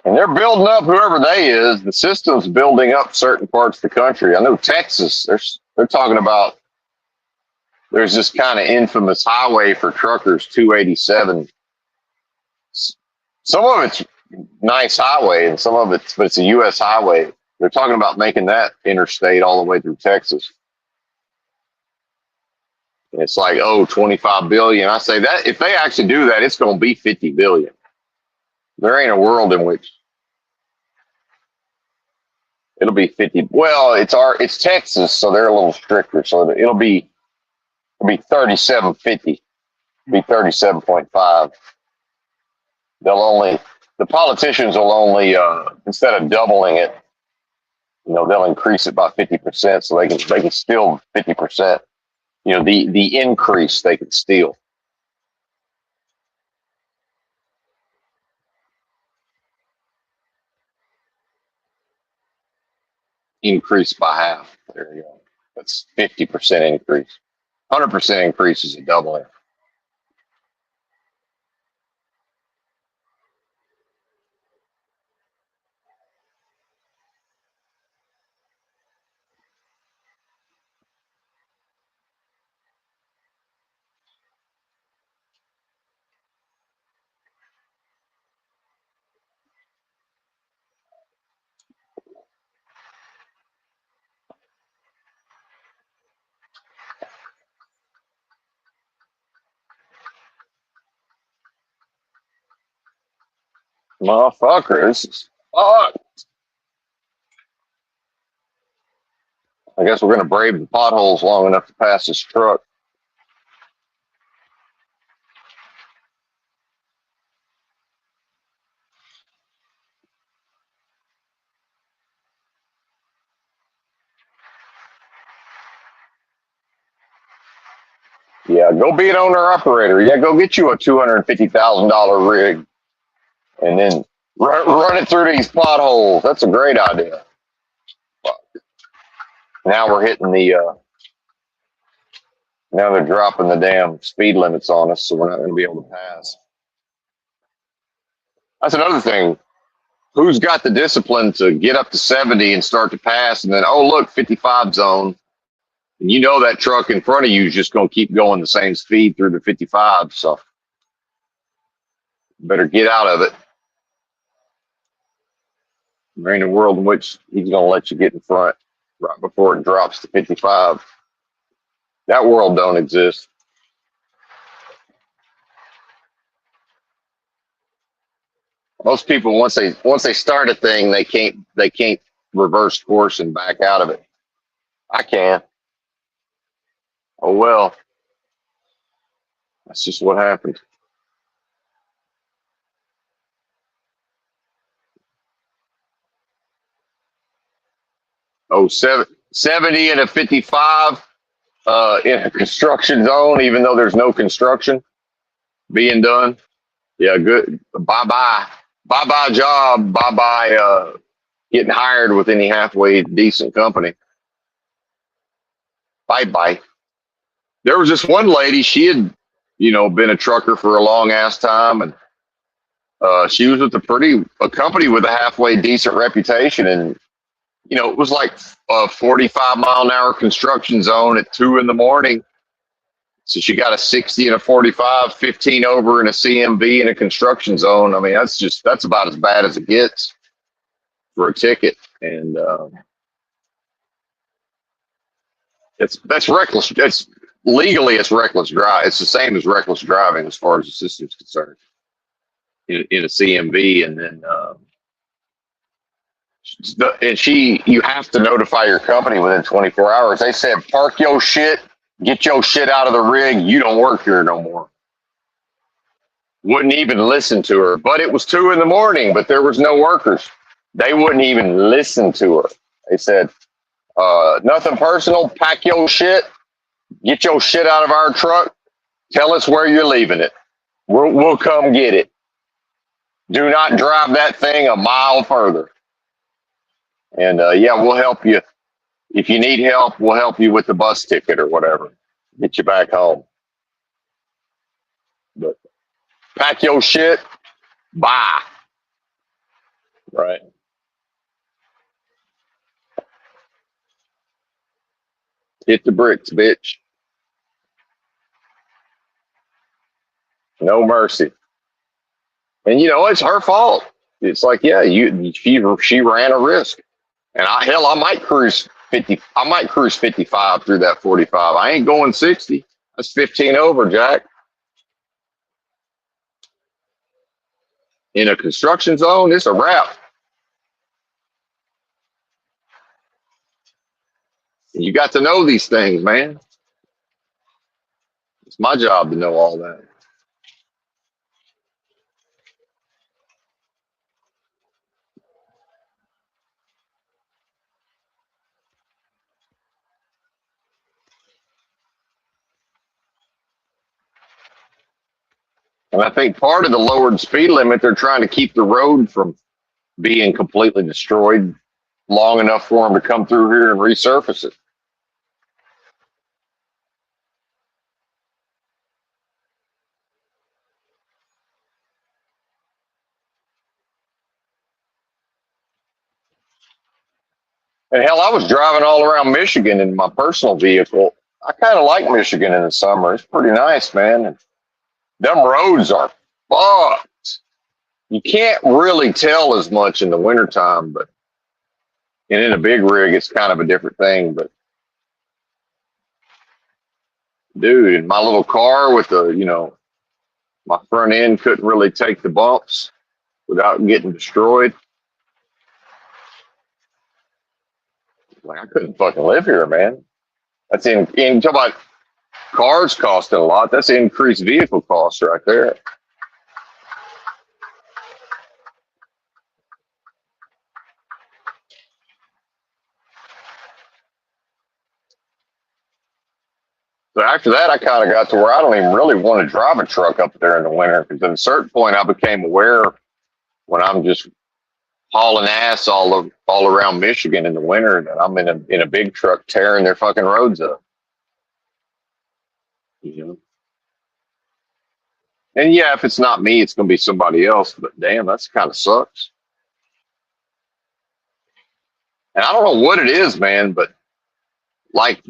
And they're building up whoever they is. The system's building up certain parts of the country. I know Texas. They're talking about there's this kind of infamous highway for truckers, 287. Some of it's nice highway, and some of it's but it's a U.S. highway. They're talking about making that interstate all the way through Texas. And it's like, oh, 25 billion. I say that if they actually do that, it's going to be 50 billion. There ain't a world in which it'll be 50. Well, it's Texas, so they're a little stricter. So it'll be 3750. It'll be 37.5. The politicians will only instead of doubling it, they'll increase it by 50%, so they can steal 50%. The increase they can steal. Increase by half. There you go. That's 50% increase. 100% increase is a doubling. Motherfucker, this is fuck. I guess we're gonna brave the potholes long enough to pass this truck. Yeah, go be an owner operator. Yeah, go get you a $250,000 rig, and then run it through these potholes. That's a great idea. Now we're hitting now they're dropping the damn speed limits on us, so we're not going to be able to pass. That's another thing. Who's got the discipline to get up to 70 and start to pass, and then, oh, look, 55 zone. And that truck in front of you is just going to keep going the same speed through the 55, so better get out of it. There ain't a world in which he's going to let you get in front right before it drops to 55. That world don't exist. Most people, once they start a thing, they can't reverse course and back out of it. I can. Oh well, that's just what happened. Oh, 70 and a 55 in a construction zone, even though there's no construction being done. Yeah, good. Bye bye. Bye bye job. Bye bye getting hired with any halfway decent company. Bye bye. There was this one lady, she had, been a trucker for a long ass time, and she was with a company with a halfway decent reputation, and it was like a 45-mile-an-hour construction zone at 2 in the morning. So she got a 60 and a 45, 15 over in a CMV in a construction zone. I mean, that's about as bad as it gets for a ticket. And that's reckless. It's legally it's reckless drive. It's the same as reckless driving as far as the system's concerned in a CMV. And then you have to notify your company within 24 hours. They said, park your shit, get your shit out of the rig. You don't work here no more. Wouldn't even listen to her. But it was 2 a.m, but there was no workers. They wouldn't even listen to her. They said, nothing personal, pack your shit, get your shit out of our truck, tell us where you're leaving it. We'll come get it. Do not drive that thing a mile further. And yeah, we'll help you. If you need help, we'll help you with the bus ticket or whatever. Get you back home. But pack your shit, bye. Right. Hit the bricks, bitch. No mercy. And you know, it's her fault. It's like, yeah, she ran a risk. And I might cruise 50. I might cruise 55 through that 45. I ain't going 60. That's 15 over, Jack. In a construction zone, it's a wrap. You got to know these things, man. It's my job to know all that. And I think part of the lowered speed limit, they're trying to keep the road from being completely destroyed long enough for them to come through here and resurface it. And hell, I was driving all around Michigan in my personal vehicle. I kind of like Michigan in the summer. It's pretty nice, man. And them roads are fucked. You can't really tell as much in the wintertime, but and in a big rig, it's kind of a different thing. But dude, in my little car with my front end couldn't really take the bumps without getting destroyed. Like I couldn't fucking live here, man. That's in talk about cars costing a lot. That's increased vehicle costs right there. So after that, I kind of got to where I don't even really want to drive a truck up there in the winter because at a certain point, I became aware when I'm just hauling ass all around Michigan in the winter that I'm in a big truck tearing their fucking roads up. You know? And yeah, if it's not me, it's gonna be somebody else. But damn, that's kind of sucks. And I don't know what it is, man, but like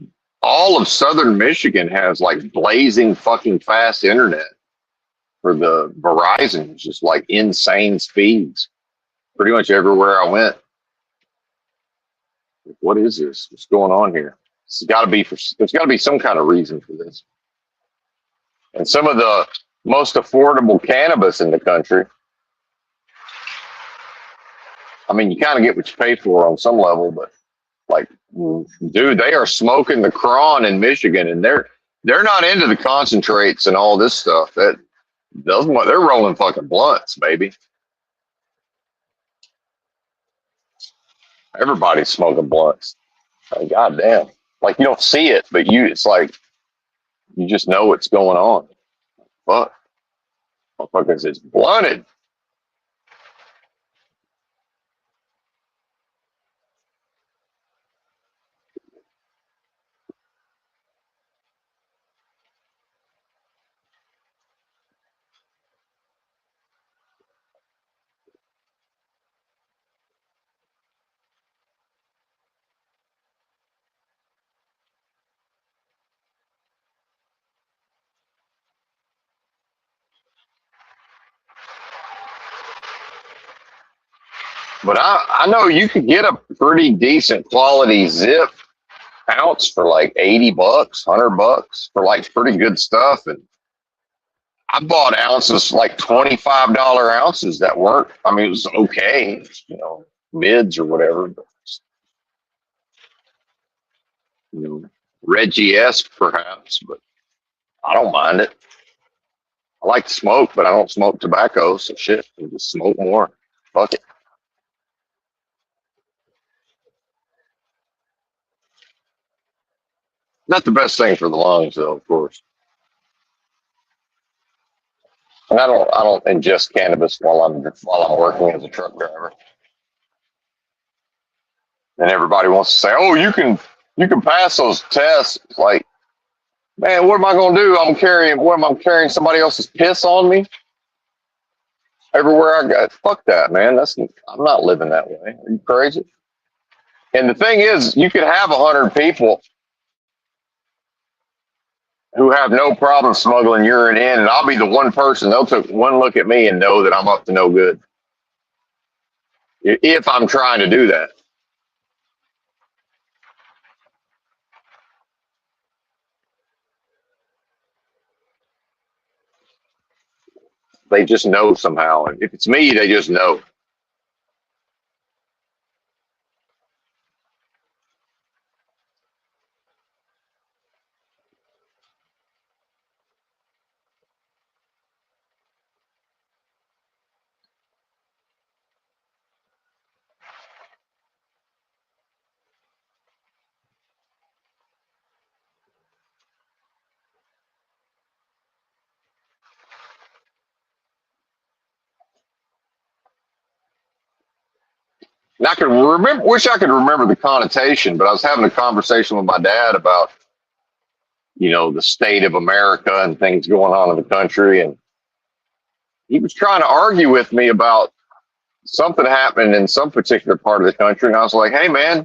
all of southern Michigan has like blazing fucking fast internet for the Verizon, just like insane speeds. Pretty much everywhere I went. What is this? What's going on here? There's got to be some kind of reason for this. And some of the most affordable cannabis in the country. I mean, you kind of get what you pay for on some level, but like, dude, they are smoking the cron in Michigan, and they're not into the concentrates and all this stuff. They're rolling fucking blunts, baby. Everybody's smoking blunts. Like, goddamn. Like you don't see it, but it's like you just know what's going on. Fuck. Motherfuckers is blunted. But I know you could get a pretty decent quality zip ounce for like $80, $100 for like pretty good stuff. And I bought ounces like $25 ounces that weren't. I mean, it was okay, mids or whatever. But, you know, Reggie-esque perhaps, but I don't mind it. I like to smoke, but I don't smoke tobacco, so shit, I just smoke more. Fuck it. Not the best thing for the lungs, though, of course. And I don't ingest cannabis while I'm working as a truck driver. And everybody wants to say, "Oh, you can pass those tests." It's like, man, what am I gonna do? I'm carrying somebody else's piss on me everywhere I go. Fuck that, man. I'm not living that way. Are you crazy? And the thing is, you could have 100 people who have no problem smuggling urine in, and I'll be the one person. They'll take one look at me and know that I'm up to no good if I'm trying to do that. They just know somehow. And if it's me, they just know. And I could wish I could remember the connotation, but I was having a conversation with my dad about, the state of America and things going on in the country. And he was trying to argue with me about something happening in some particular part of the country. And I was like, hey, man,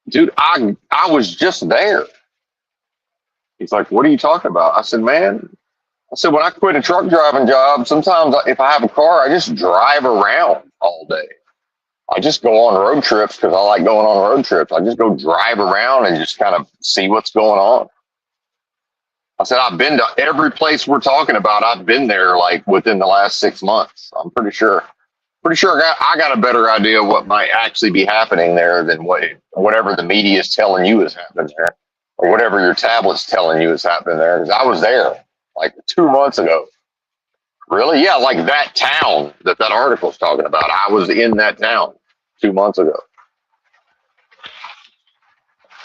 dude, I was just there. He's like, what are you talking about? I said, man, when I quit a truck driving job, sometimes if I have a car, I just drive around all day. I just go on road trips because I like going on road trips. I just go drive around and just kind of see what's going on. I said, I've been to every place we're talking about. I've been there like within the last 6 months. I'm pretty sure. I got a better idea of what might actually be happening there than whatever the media is telling you is happening there, or whatever your tablet's telling you is happening there. Because I was there like 2 months ago. Really? Yeah, like that town that article's talking about. I was in that town 2 months ago.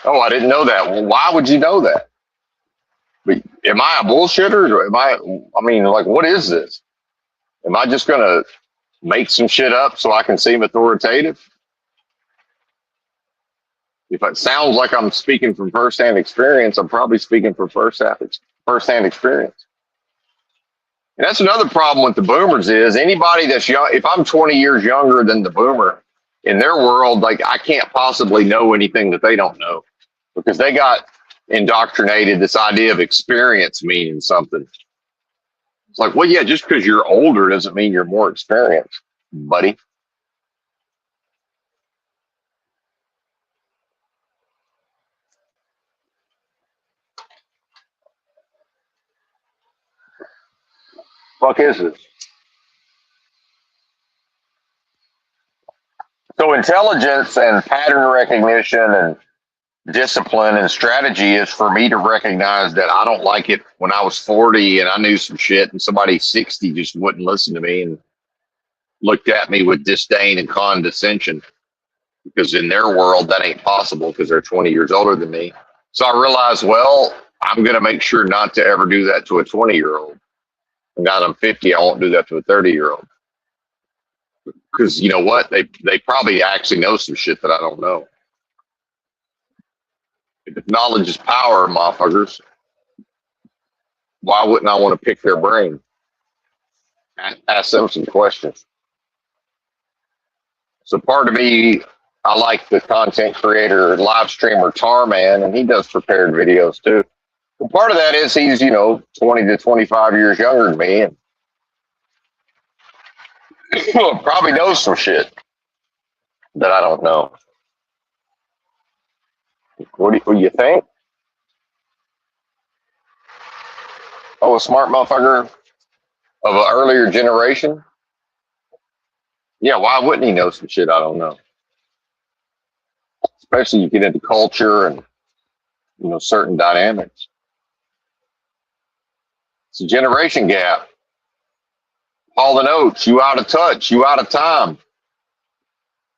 Oh, I didn't know that. Well, why would you know that? But am I a bullshitter? Or I mean, like, what is this? Am I just going to make some shit up so I can seem authoritative? If it sounds like I'm speaking from firsthand experience, I'm probably speaking from firsthand experience. And that's another problem with the boomers is anybody that's young. If I'm 20 years younger than the boomer in their world, like I can't possibly know anything that they don't know because they got indoctrinated this idea of experience meaning something. It's like, well, yeah, just because you're older doesn't mean you're more experienced, buddy. Fuck is it? So intelligence and pattern recognition and discipline and strategy is for me to recognize that I don't like it when I was 40 and I knew some shit and somebody 60 just wouldn't listen to me and looked at me with disdain and condescension because in their world that ain't possible because they're 20 years older than me. So I realized, well, I'm going to make sure not to ever do that to a 20-year-old. And now that I'm 50, I won't do that to a 30-year-old. Because you know what? They probably actually know some shit that I don't know. If knowledge is power, motherfuckers, why wouldn't I want to pick their brain? Ask them some questions. So part of me, I like the content creator, live streamer Tarman, and he does prepared videos too. Well, part of that is he's, 20 to 25 years younger than me and probably knows some shit. that I don't know. What do you think? Oh, a smart motherfucker of an earlier generation? Yeah, why wouldn't he know some shit I don't know? Especially you get into culture and certain dynamics. It's a generation gap. All the notes, you out of touch, you out of time.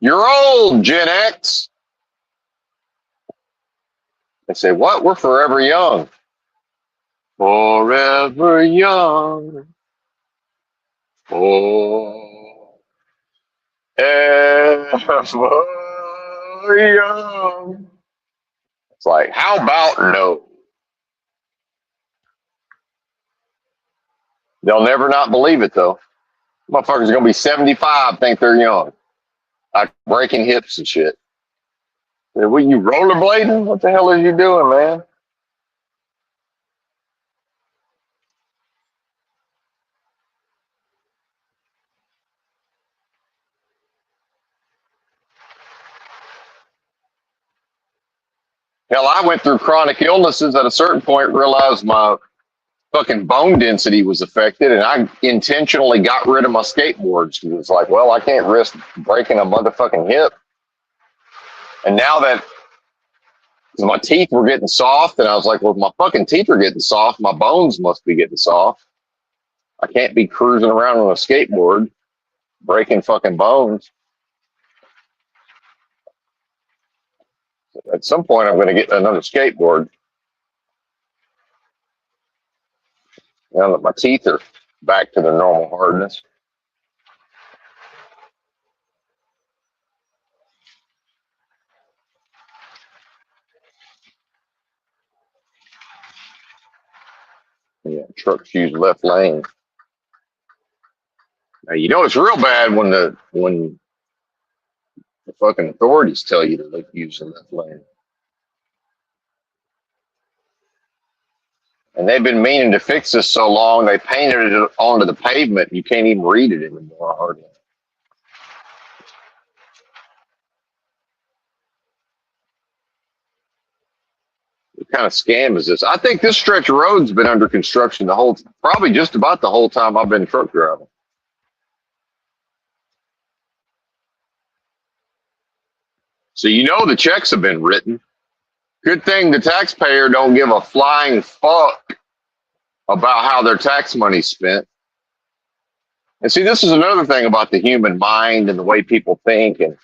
You're old, Gen X. They say, what? We're forever young. Forever young. Forever young. It's like, how about no? They'll never not believe it, though. Motherfuckers are going to be 75, think they're young. Like breaking hips and shit. What, you rollerblading? What the hell are you doing, man? Hell, I went through chronic illnesses at a certain point, realized my fucking bone density was affected, and I intentionally got rid of my skateboards. It was like, well, I can't risk breaking a motherfucking hip. And now that my teeth were getting soft, and I was like, well, if my fucking teeth are getting soft, my bones must be getting soft. I can't be cruising around on a skateboard, breaking fucking bones. At some point, I'm going to get another skateboard. Now that my teeth are back to their normal hardness. Yeah, trucks use left lane. Now, it's real bad when the fucking authorities tell you to use the left lane. And they've been meaning to fix this so long, they painted it onto the pavement. You can't even read it anymore, hardly. What kind of scam is this? I think this stretch of road's been under construction probably just about the whole time I've been truck driving. So the checks have been written. Good thing the taxpayer don't give a flying fuck about how their tax money's spent. And see, this is another thing about the human mind and the way people think and,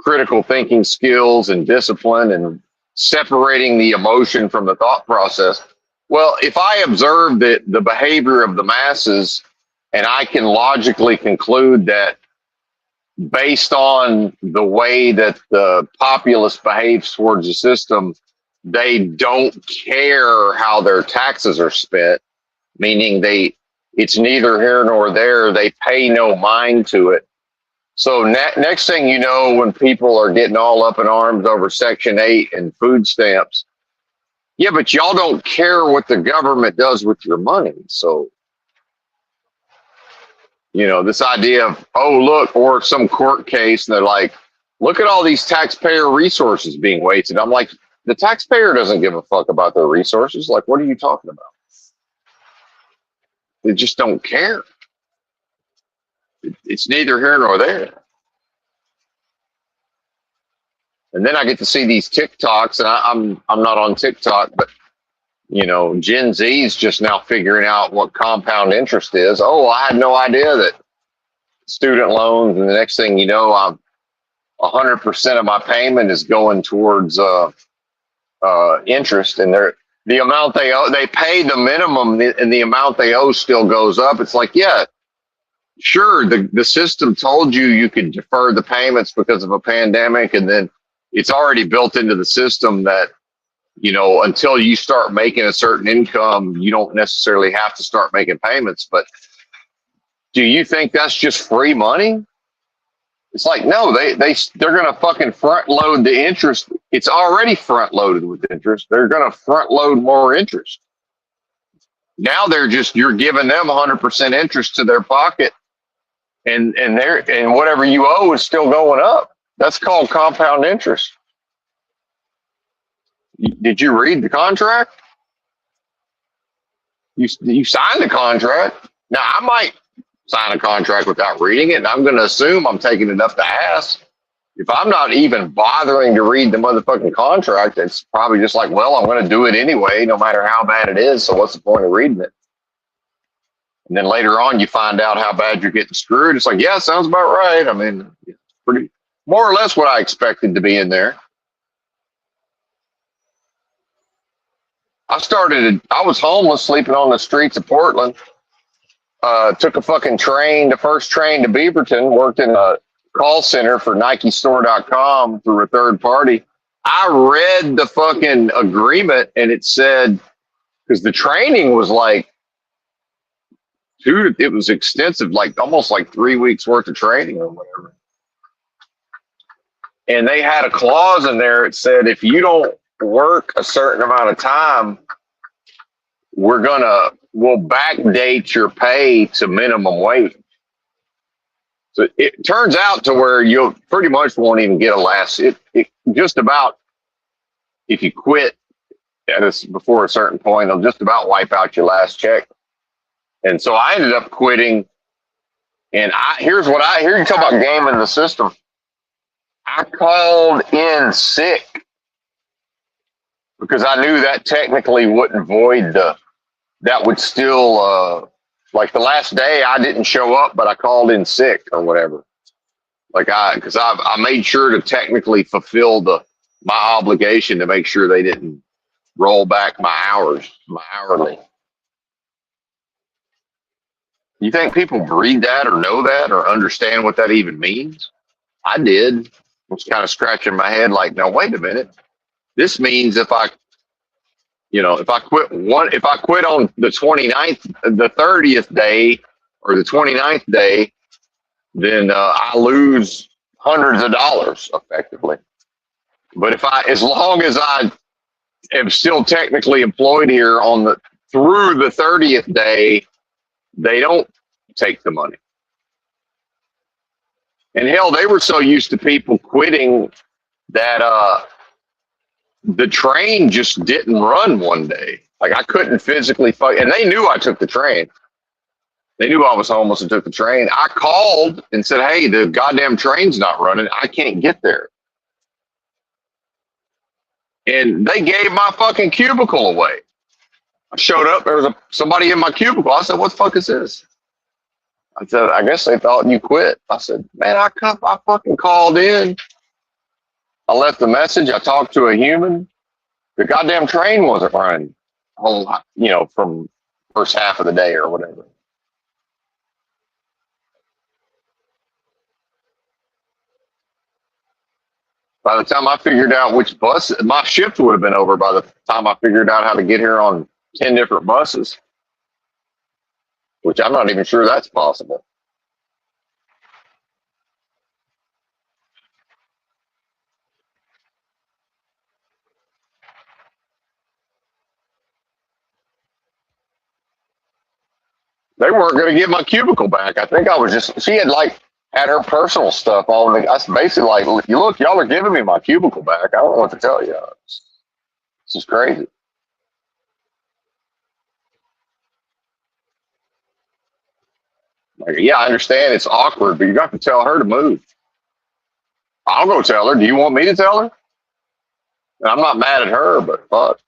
critical thinking skills and discipline and separating the emotion from the thought process. Well, if I observe the behavior of the masses and I can logically conclude that based on the way that the populace behaves towards the system, they don't care how their taxes are spent, meaning it's neither here nor there. They pay no mind to it. So next thing you know, when people are getting all up in arms over Section 8 and food stamps, yeah, but y'all don't care what the government does with your money. So, this idea of, oh, look, or some court case, and they're like, look at all these taxpayer resources being wasted. I'm like, the taxpayer doesn't give a fuck about their resources. Like, what are you talking about? They just don't care. It's neither here nor there. And then I get to see these TikToks, and I'm not on TikTok, but Gen Z is just now figuring out what compound interest is. Oh, I had no idea that student loans, and the next thing you know, I'm 100% of my payment is going towards interest, and the amount they owe, they pay the minimum, and the amount they owe still goes up. It's like, yeah, sure, the system told you could defer the payments because of a pandemic, and then it's already built into the system that until you start making a certain income, you don't necessarily have to start making payments. But do you think that's just free money? It's like, no, they're going to fucking front load the interest. It's already front loaded with interest. They're going to front load more interest. Now you're giving them 100% interest to their pocket, and whatever you owe is still going up. That's called compound interest. Did you read the contract? You signed the contract. Now I might sign a contract without reading it, and I'm going to assume I'm taking enough to ask. If I'm not even bothering to read the motherfucking contract, it's probably just like, well, I'm going to do it anyway, no matter how bad it is. So what's the point of reading it? And then later on, you find out how bad you're getting screwed. It's like, yeah, sounds about right. I mean, it's pretty more or less what I expected to be in there. I was homeless, sleeping on the streets of Portland. Took a fucking train, the first train to Beaverton, worked in a call center for NikeStore.com through a third party. I read the fucking agreement and it said, because the training was like, it was extensive, like almost like 3 weeks worth of training or whatever. And they had a clause in there. It said, if you don't work a certain amount of time, we'll backdate your pay to minimum wage. So it turns out to where you'll pretty much won't even get a last. It just about, if you quit before a certain point, they'll just about wipe out your last check. And so I ended up quitting. And here you talk about gaming the system. I called in sick because I knew that technically wouldn't void that would still, like the last day I didn't show up, but I called in sick or whatever. Because I made sure to technically fulfill my obligation to make sure they didn't roll back my hourly. You think people read that or know that or understand what that even means? I did. I was kind of scratching my head like, no, wait a minute. This means if I quit on the 29th, the 30th day or the 29th day, then I lose hundreds of dollars effectively. But as long as I am still technically employed here through the 30th day, they don't take the money. And hell, they were so used to people quitting that the train just didn't run one day. Like I couldn't physically and they knew I took the train. They knew I was homeless and took the train. I called and said, hey, the goddamn train's not running. I can't get there. And they gave my fucking cubicle away. I showed up. There was somebody in my cubicle. I said, what the fuck is this? I said, I guess they thought you quit. I said, man, I fucking called in. I left a message. I talked to a human. The goddamn train wasn't running. From first half of the day or whatever. By the time I figured out which bus, my shift would have been over by the time I figured out how to get here on 10 different buses, which I'm not even sure that's possible. They weren't going to get my cubicle back. I think she had her personal stuff all in the, I basically like, look, y'all are giving me my cubicle back. I don't know what to tell you. This is crazy. Like, yeah, I understand it's awkward, but you got to tell her to move. I'll go tell her. Do you want me to tell her? And I'm not mad at her, but fuck,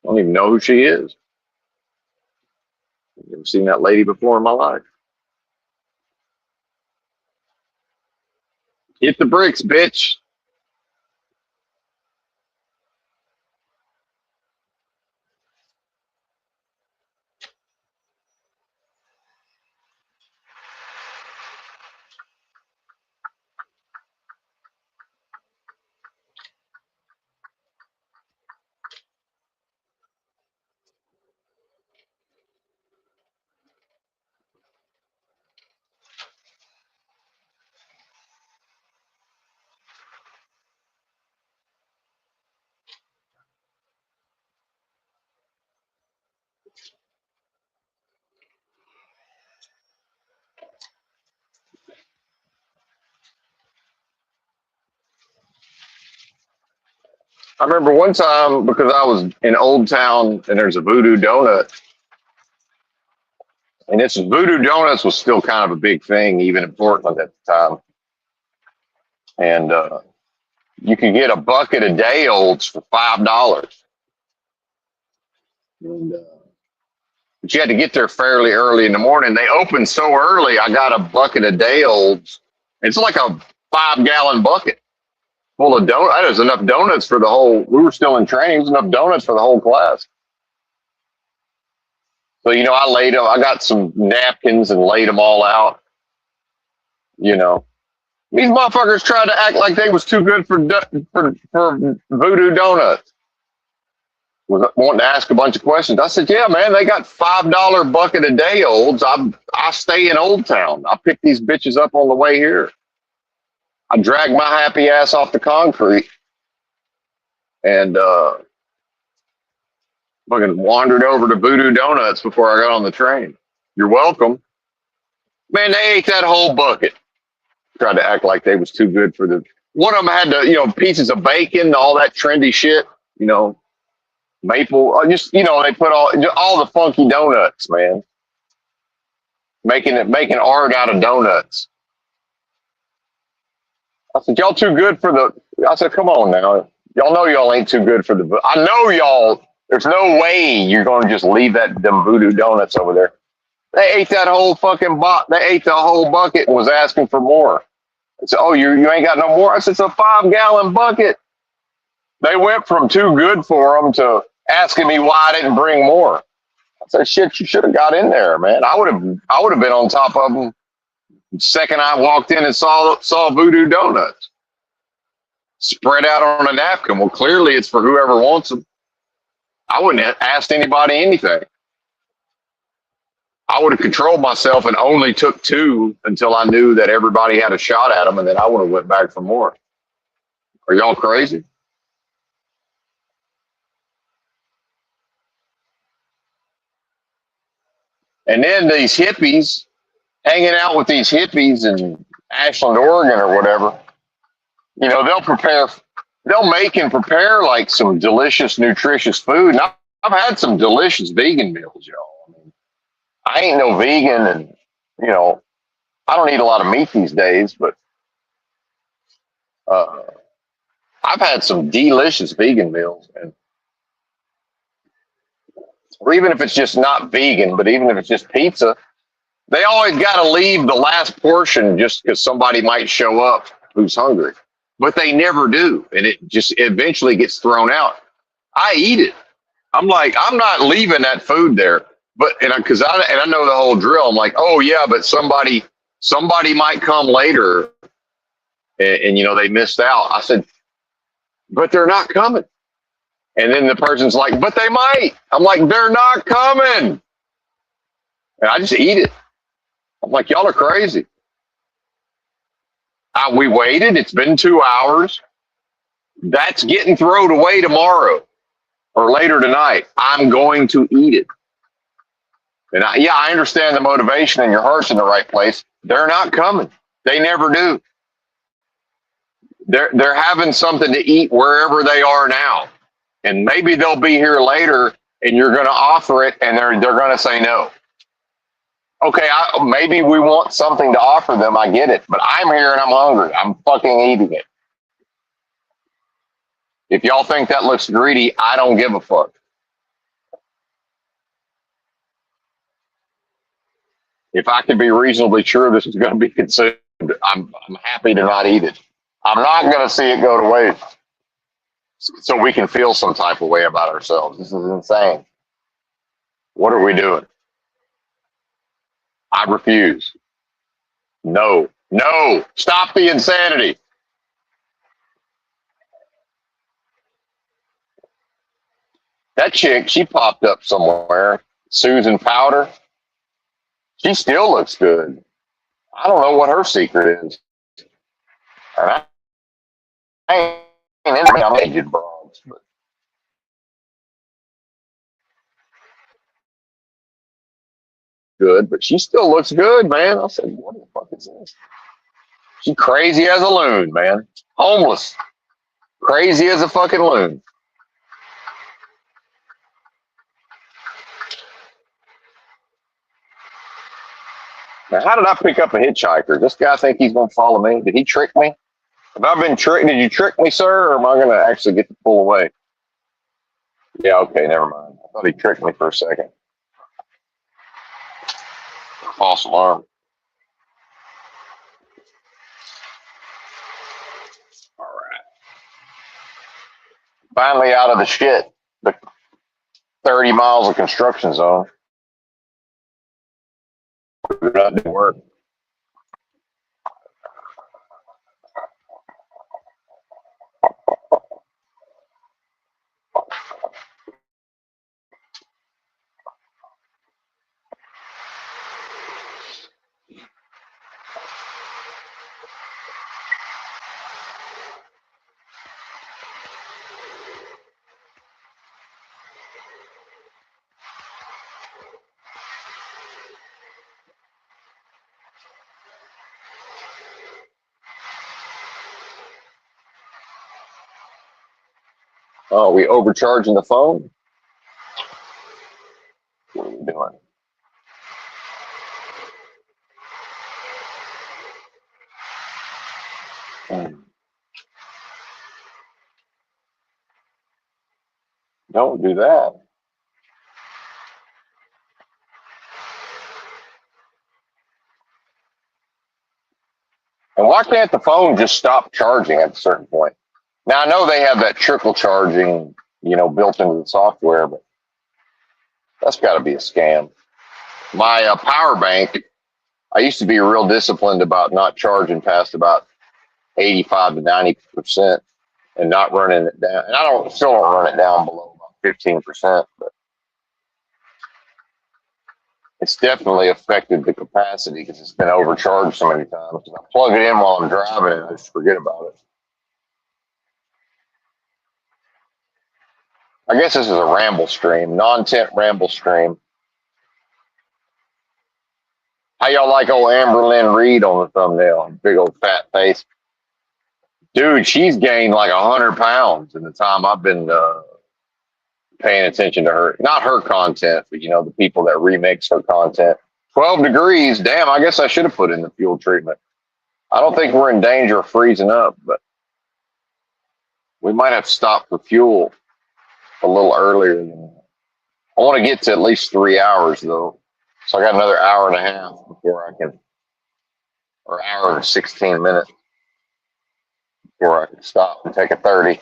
I don't even know who she is. I've never seen that lady before in my life. Hit the bricks, bitch. I remember one time because I was in Old Town and there's a Voodoo Donut, and this Voodoo Donuts was still kind of a big thing even in Portland at the time, and you could get a bucket of day olds for $5. And, but you had to get there fairly early in the morning. They opened so early, I got a bucket of day olds. It's like a 5 gallon bucket full of donuts. There's enough donuts for the whole. We were still in training. There's enough donuts for the whole class. So I laid them. I got some napkins and laid them all out. You know, these motherfuckers tried to act like they was too good for Voodoo Donuts. Was wanting to ask a bunch of questions. I said, "Yeah, man, they got $5 bucket of day olds. I stay in Old Town. I pick these bitches up on the way here. I dragged my happy ass off the concrete and fucking wandered over to Voodoo Donuts before I got on the train. You're welcome." Man, they ate that whole bucket. Tried to act like they was too good for the. One of them had pieces of bacon, all that trendy shit. Maple. They put all the funky donuts, man. Making art out of donuts. I said, y'all too good for the. I said, come on now. Y'all know y'all ain't too good for the. I know y'all. There's no way you're going to just leave them Voodoo Donuts over there. They ate that whole fucking They ate the whole bucket and was asking for more. I said, oh, you ain't got no more? I said, it's a 5 gallon bucket. They went from too good for them to asking me why I didn't bring more. I said, shit, you should have got in there, man. I would have been on top of them the second I walked in and saw Voodoo Donuts spread out on a napkin. Well, clearly it's for whoever wants them. I wouldn't have asked anybody anything. I would have controlled myself and only took 2 until I knew that everybody had a shot at them, and then I would have went back for more. Are y'all crazy? And then these hippies, hanging out with these hippies in Ashland, Oregon or whatever, they'll make and prepare like some delicious, nutritious food. And I've had some delicious vegan meals, y'all. I ain't no vegan, and I don't eat a lot of meat these days, but I've had some delicious vegan meals, or even if it's just not vegan, but even if it's just pizza, they always got to leave the last portion just because somebody might show up who's hungry, but they never do, and it just eventually gets thrown out. I eat it. I'm like, I'm not leaving that food there. But because I know the whole drill. I'm like, oh yeah, but somebody might come later, and they missed out. I said, but they're not coming. And then the person's like, but they might. I'm like, they're not coming. And I just eat it. I'm like, y'all are crazy. We waited. It's been 2 hours. That's getting thrown away tomorrow or later tonight. I'm going to eat it. And I understand the motivation and your heart's in the right place. They're not coming. They never do. They're having something to eat wherever they are now. And maybe they'll be here later and you're going to offer it and they're going to say no. Okay, maybe we want something to offer them. I get it. But I'm here and I'm hungry. I'm fucking eating it. If y'all think that looks greedy, I don't give a fuck. If I can be reasonably sure this is going to be consumed, I'm happy to not eat it. I'm not going to see it go to waste so we can feel some type of way about ourselves. This is insane. What are we doing? I refuse. No. Stop the insanity. That chick, she popped up somewhere. Susan Powder. She still looks good. I don't know what her secret is. And I ain't into aged broads, but good. But she still looks good, man. I said, what the fuck is this? She crazy as a loon, man. Homeless. Crazy as a fucking loon. Now, how did I pick up a hitchhiker? This guy think he's gonna follow me? Did he trick me? Have I been tricked? Did you trick me, sir, or am I gonna actually get to pull away? Yeah, okay, never mind. I thought he tricked me for a second. False alarm. All right. Finally out of the shit. The 30 miles of construction zone. We're not doing work. Oh, we overcharging the phone? What are we doing? Don't do that. And why can't the phone just stop charging at a certain point? Now I know they have that trickle charging, built into the software, but that's got to be a scam. My power bank, I used to be real disciplined about not charging past about 85 to 90% and not running it down. And I still don't run it down below about 15%, but it's definitely affected the capacity because it's been overcharged so many times. I plug it in while I'm driving and I just forget about it. I guess this is a ramble stream, non-tent ramble stream. How y'all like old Amberlynn Reed on the thumbnail? Big old fat face. Dude, she's gained like 100 pounds in the time I've been paying attention to her. Not her content, but the people that remix her content. 12 degrees. Damn, I guess I should have put in the fuel treatment. I don't think we're in danger of freezing up, but we might have to stop for fuel a little earlier than that. I want to get to at least 3 hours though. So I got another hour and a half before I can, or hour and 16 minutes before I can stop and take a 30.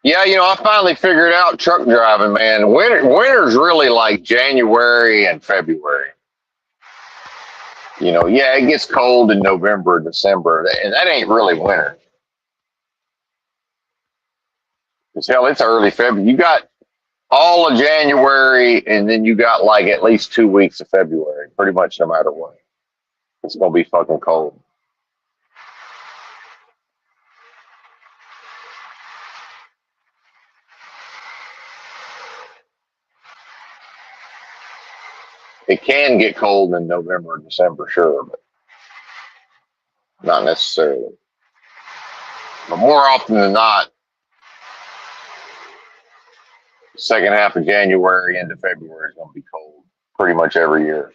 Yeah, I finally figured out truck driving, man. Winter's really like January and February. Yeah, it gets cold in November, December, and that ain't really winter. Because hell, it's early February. You got all of January, and then you got like at least 2 weeks of February, pretty much no matter what. It's going to be fucking cold. It can get cold in November and December, sure, but not necessarily. But more often than not, second half of January into February is going to be cold pretty much every year.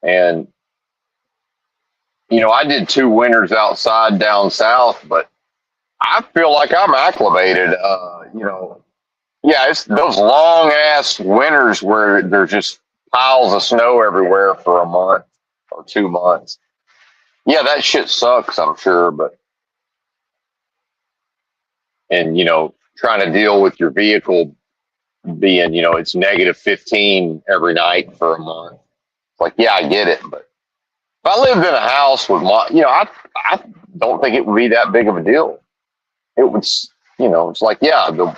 And, I did 2 winters outside down south, but I feel like I'm acclimated. Yeah, it's those long ass winters where there's just piles of snow everywhere for a month or 2 months. Yeah, that shit sucks, I'm sure, but and trying to deal with your vehicle being, it's negative 15 every night for a month. It's like, yeah, I get it, but if I lived in a house with I don't think it would be that big of a deal. It would, it's like, yeah, the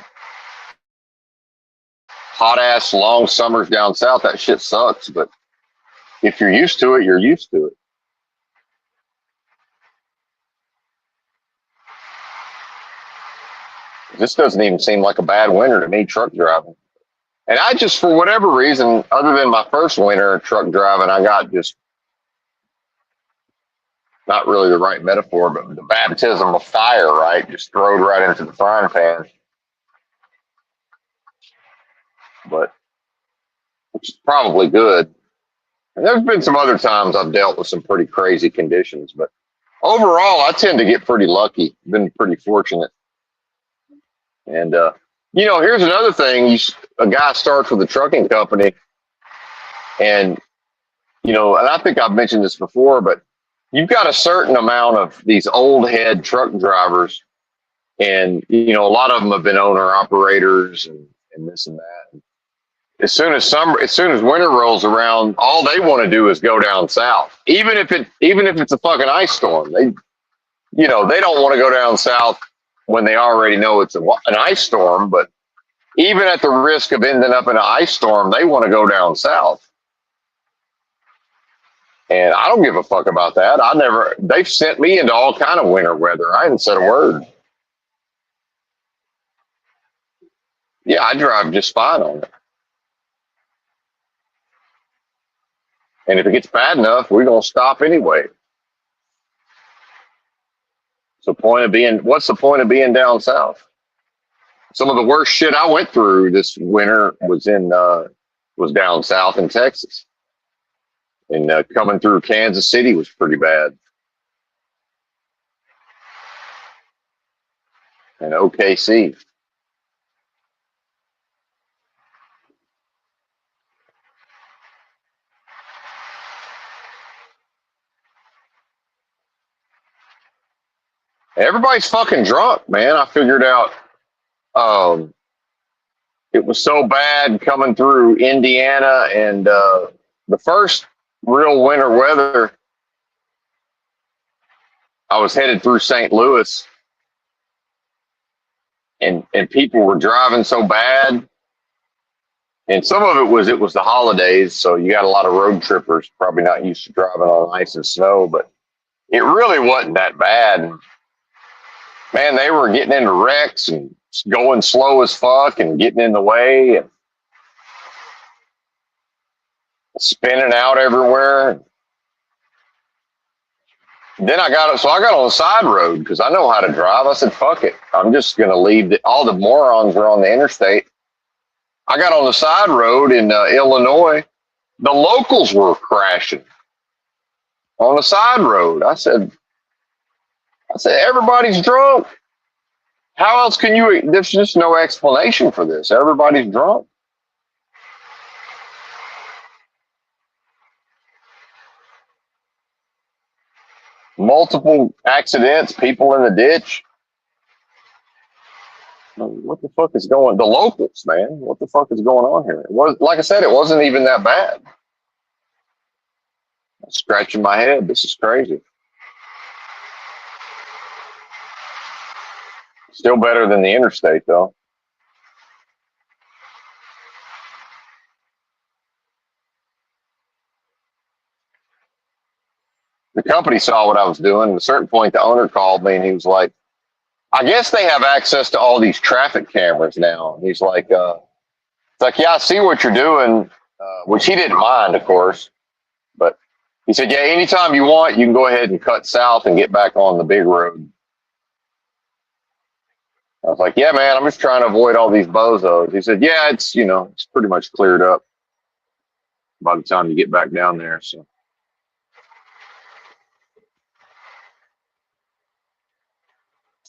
hot ass long summers down south, that shit sucks, but if you're used to it, you're used to it. This doesn't even seem like a bad winter to me truck driving. And I just, for whatever reason, other than my first winter truck driving, I got just not really the right metaphor, but the baptism of fire, right? Just throwed right into the frying pan. But which is probably good. And there's been some other times I've dealt with some pretty crazy conditions, but overall, I tend to get pretty lucky. Been pretty fortunate. And here's another thing: a guy starts with a trucking company, and and I think I've mentioned this before, but you've got a certain amount of these old head truck drivers, and a lot of them have been owner operators and this and that. As soon as winter rolls around, all they want to do is go down south. Even if it's a fucking ice storm, they don't want to go down south when they already know it's an ice storm. But even at the risk of ending up in an ice storm, they want to go down south. And I don't give a fuck about that. They've sent me into all kind of winter weather. I haven't said a word. Yeah, I drive just fine on it. And if it gets bad enough, we're going to stop anyway. What's the point of being down south? Some of the worst shit I went through this winter was down south in Texas. And coming through Kansas City was pretty bad. And OKC. Everybody's fucking drunk, man. I figured out it was so bad coming through Indiana, and the first real winter weather, I was headed through St. Louis, and people were driving so bad. And some of it was the holidays, so you got a lot of road trippers probably not used to driving on ice and snow, but it really wasn't that bad. Man, they were getting into wrecks and going slow as fuck and getting in the way and spinning out everywhere. Then I got on the side road because I know how to drive. I said, fuck it. I'm just going to leave. All the morons are on the interstate. I got on the side road in Illinois. The locals were crashing on the side road. I said, everybody's drunk. How else can there's just no explanation for this. Everybody's drunk. Multiple accidents, people in the ditch. What the fuck is the locals, man? What the fuck is going on here? Like I said, it wasn't even that bad. I'm scratching my head. This is crazy. Still better than the interstate, though. The company saw what I was doing. At a certain point, the owner called me and he was like, I guess they have access to all these traffic cameras now. And he's like, it's like, yeah, I see what you're doing, which he didn't mind, of course. But he said, yeah, anytime you want, you can go ahead and cut south and get back on the big road. I was like, yeah, man, I'm just trying to avoid all these bozos. He said, yeah, it's pretty much cleared up by the time you get back down there. So.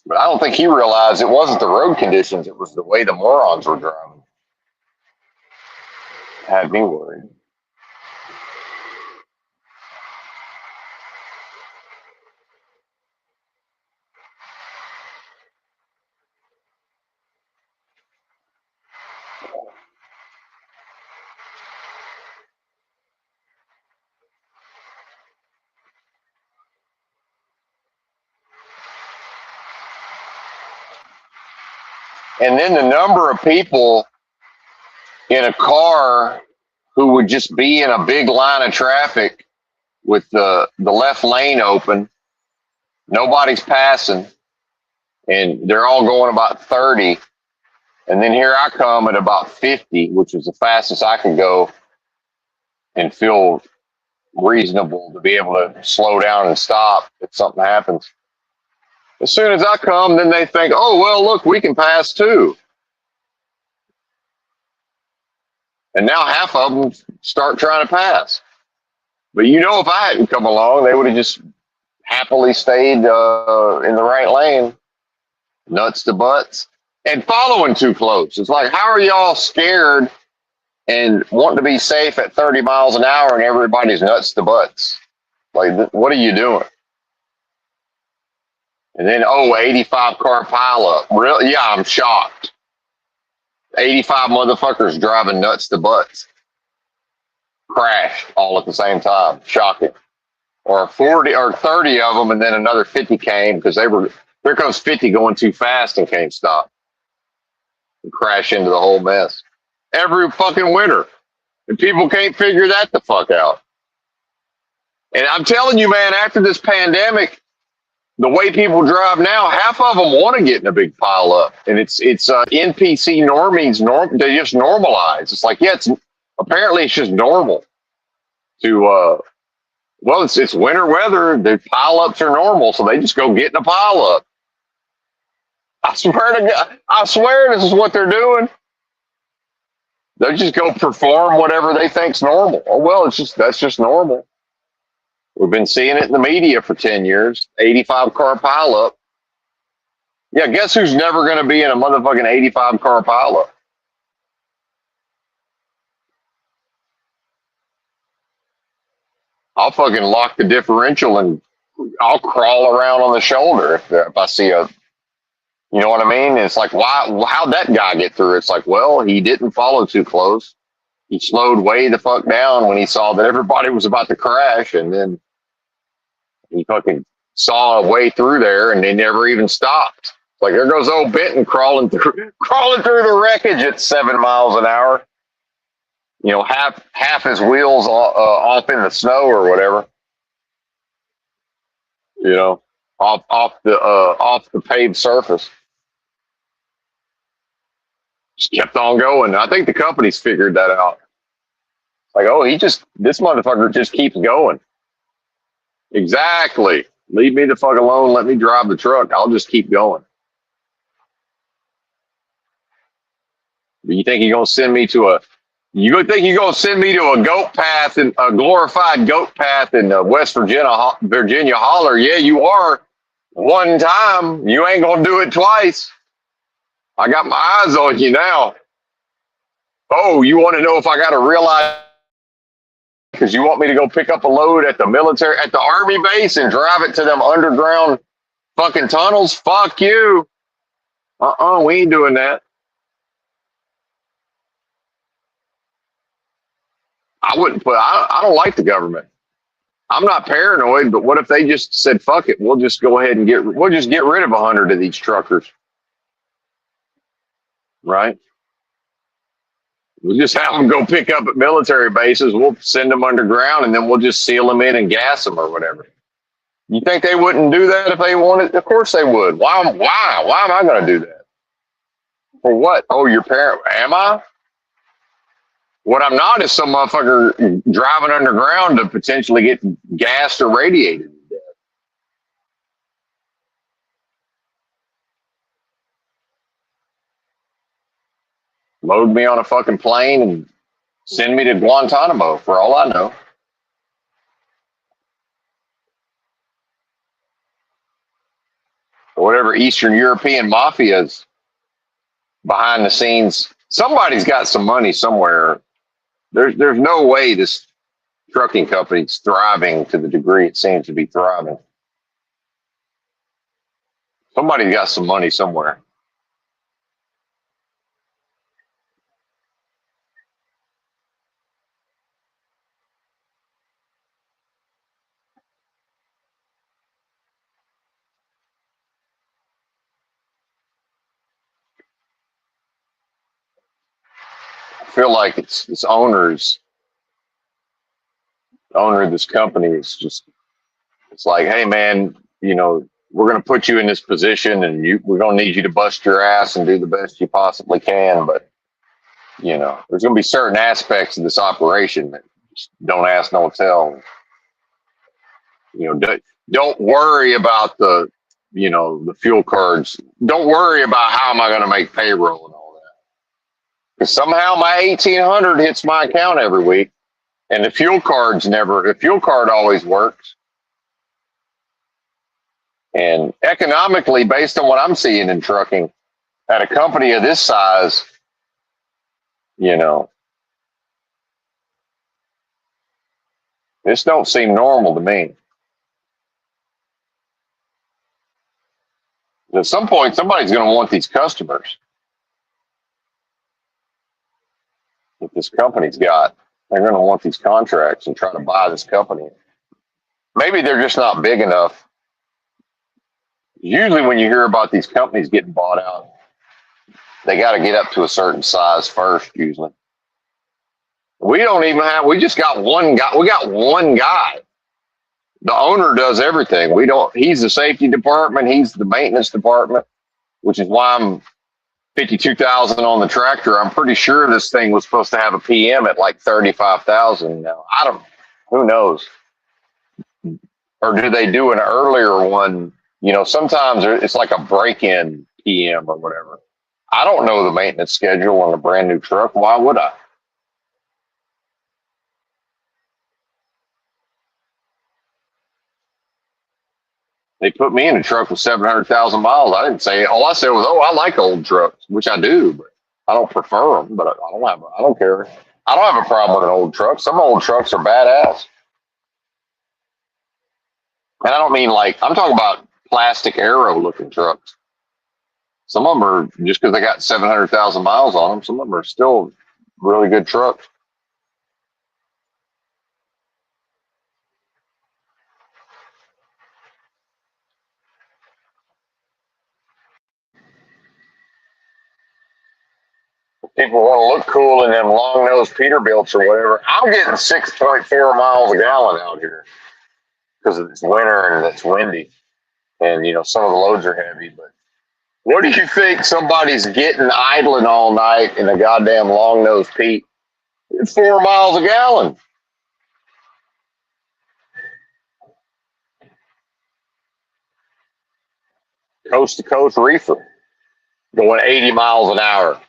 But I don't think he realized it wasn't the road conditions. It was the way the morons were driving. Had me worried. And then the number of people in a car who would just be in a big line of traffic with the left lane open, nobody's passing, and they're all going about 30, And then here I come at about 50, which was the fastest I could go and feel reasonable to be able to slow down and stop if something happens. As soon as I come, then they think, oh, well, look, we can pass too. And now half of them start trying to pass. But if I hadn't come along, they would have just happily stayed in the right lane, nuts to butts, and following too close. It's like, how are y'all scared and wanting to be safe at 30 miles an hour and everybody's nuts to butts? Like, what are you doing? And then, 85 car pileup. Really? Yeah, I'm shocked. 85 motherfuckers driving nuts to butts. Crashed all at the same time. Shocking. Or 40 or 30 of them, and then another 50 came because there comes 50 going too fast and can't stop and crash into the whole mess. Every fucking winter. And people can't figure that the fuck out. And I'm telling you, man, after this pandemic, the way people drive now, half of them want to get in a big pile up, and it's NPC normies. They just normalize. It's like, yeah, apparently it's just normal to it's winter weather. The pile ups are normal, so they just go get in a pile up. I swear to God, I swear this is what they're doing. They just go perform whatever they think's normal. Oh well, that's just normal. We've been seeing it in the media for 10 years. 85 car pileup. Yeah, guess who's never going to be in a motherfucking 85 car pileup? I'll fucking lock the differential and I'll crawl around on the shoulder if I see you know what I mean? It's like, how'd that guy get through? It's like, well, he didn't follow too close. He slowed way the fuck down when he saw that everybody was about to crash, and then he fucking saw a way through there, and they never even stopped. Like, there goes old Benton crawling through the wreckage at 7 miles an hour. Half his wheels off in the snow or whatever. Off the paved surface. Just kept on going. I think the company's figured that out. Like, this motherfucker just keeps going. Exactly. Leave me the fuck alone. Let me drive the truck. I'll just keep going. You think you're gonna send me to a goat path, and a glorified goat path in West Virginia holler? Yeah, you are. One time, you ain't gonna do it twice. I got my eyes on you now. Oh, you want to know if I got a real eye? Because you want me to go pick up a load at the army base and drive it to them underground fucking tunnels? Fuck you. We ain't doing that. I don't like the government. I'm not paranoid, but what if they just said, fuck it, we'll just go ahead and we'll just get rid of 100 of these truckers. Right? We'll just have them go pick up at military bases. We'll send them underground, and then we'll just seal them in and gas them or whatever. You think they wouldn't do that if they wanted? Of course they would. Why am I going to do that? For what? Oh, your parent? Am I? What I'm not is some motherfucker driving underground to potentially get gassed or radiated. Load me on a fucking plane and send me to Guantanamo for all I know. Or whatever Eastern European mafias behind the scenes. Somebody's got some money somewhere. There's no way this trucking company's thriving to the degree it seems to be thriving. Somebody's got some money somewhere. I feel like it's owners. The owner of this company is just, it's like, hey man, we're going to put you in this position, and we're going to need you to bust your ass and do the best you possibly can. But there's going to be certain aspects of this operation that just don't ask, no tell. Don't worry about the fuel cards. Don't worry about how am I going to make payroll and all that. Because somehow my 1,800 hits my account every week, and the fuel cards never. The fuel card always works. And economically, based on what I'm seeing in trucking, at a company of this size, you know, this don't seem normal to me. At some point, somebody's going to want these customers that this company's got. They're going to want these contracts and try to buy this company. Maybe they're just not big enough. Usually, when you hear about these companies getting bought out, they got to get up to a certain size first. Usually, we don't even have. We just got one guy. We got one guy. The owner does everything. We don't. He's the safety department. He's the maintenance department, which is why I'm 52,000 on the tractor. I'm pretty sure this thing was supposed to have a PM at like 35,000. Now I don't. Who knows? Or do they do an earlier one? Sometimes it's like a break-in PM or whatever. I don't know the maintenance schedule on a brand new truck. Why would I? They put me in a truck with 700,000 miles. I didn't say. All I said was, "Oh, I like old trucks," which I do, but I don't prefer them. But I don't have. I don't care. I don't have a problem with an old truck. Some old trucks are badass, and I don't mean like I'm talking about plastic arrow looking trucks. Some of them are just because they got 700,000 miles on them. Some of them are still really good trucks. People want to look cool in them long nosed Peterbilts or whatever. I'm getting 6.4 miles a gallon out here because it's winter and it's windy, and some of the loads are heavy. But what do you think somebody's getting idling all night in a goddamn long nosed Pete? It's 4 miles a gallon, coast to coast reefer, going 80 miles an hour.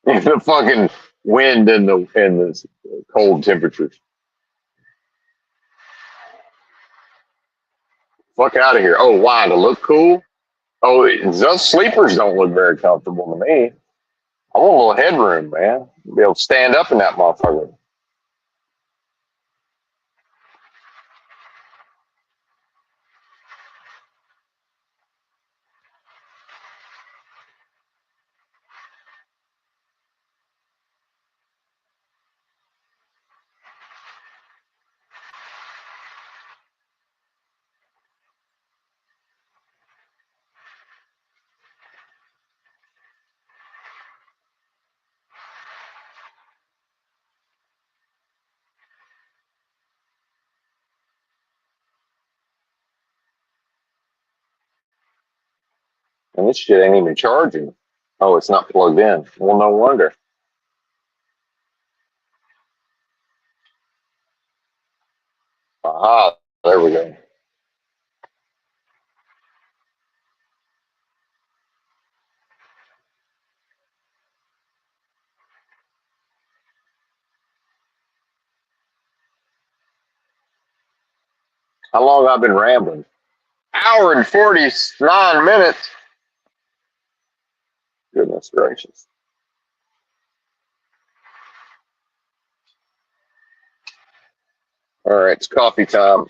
The fucking wind and the cold temperatures. Fuck out of here. Oh, why? To look cool? Oh, those sleepers don't look very comfortable to me. I want a little headroom, man. Be able to stand up in that motherfucker. And this shit ain't even charging. Oh, it's not plugged in. Well, no wonder. Aha, there we go. How long I've been rambling? Hour and 49 minutes. Goodness gracious. All right, it's coffee time.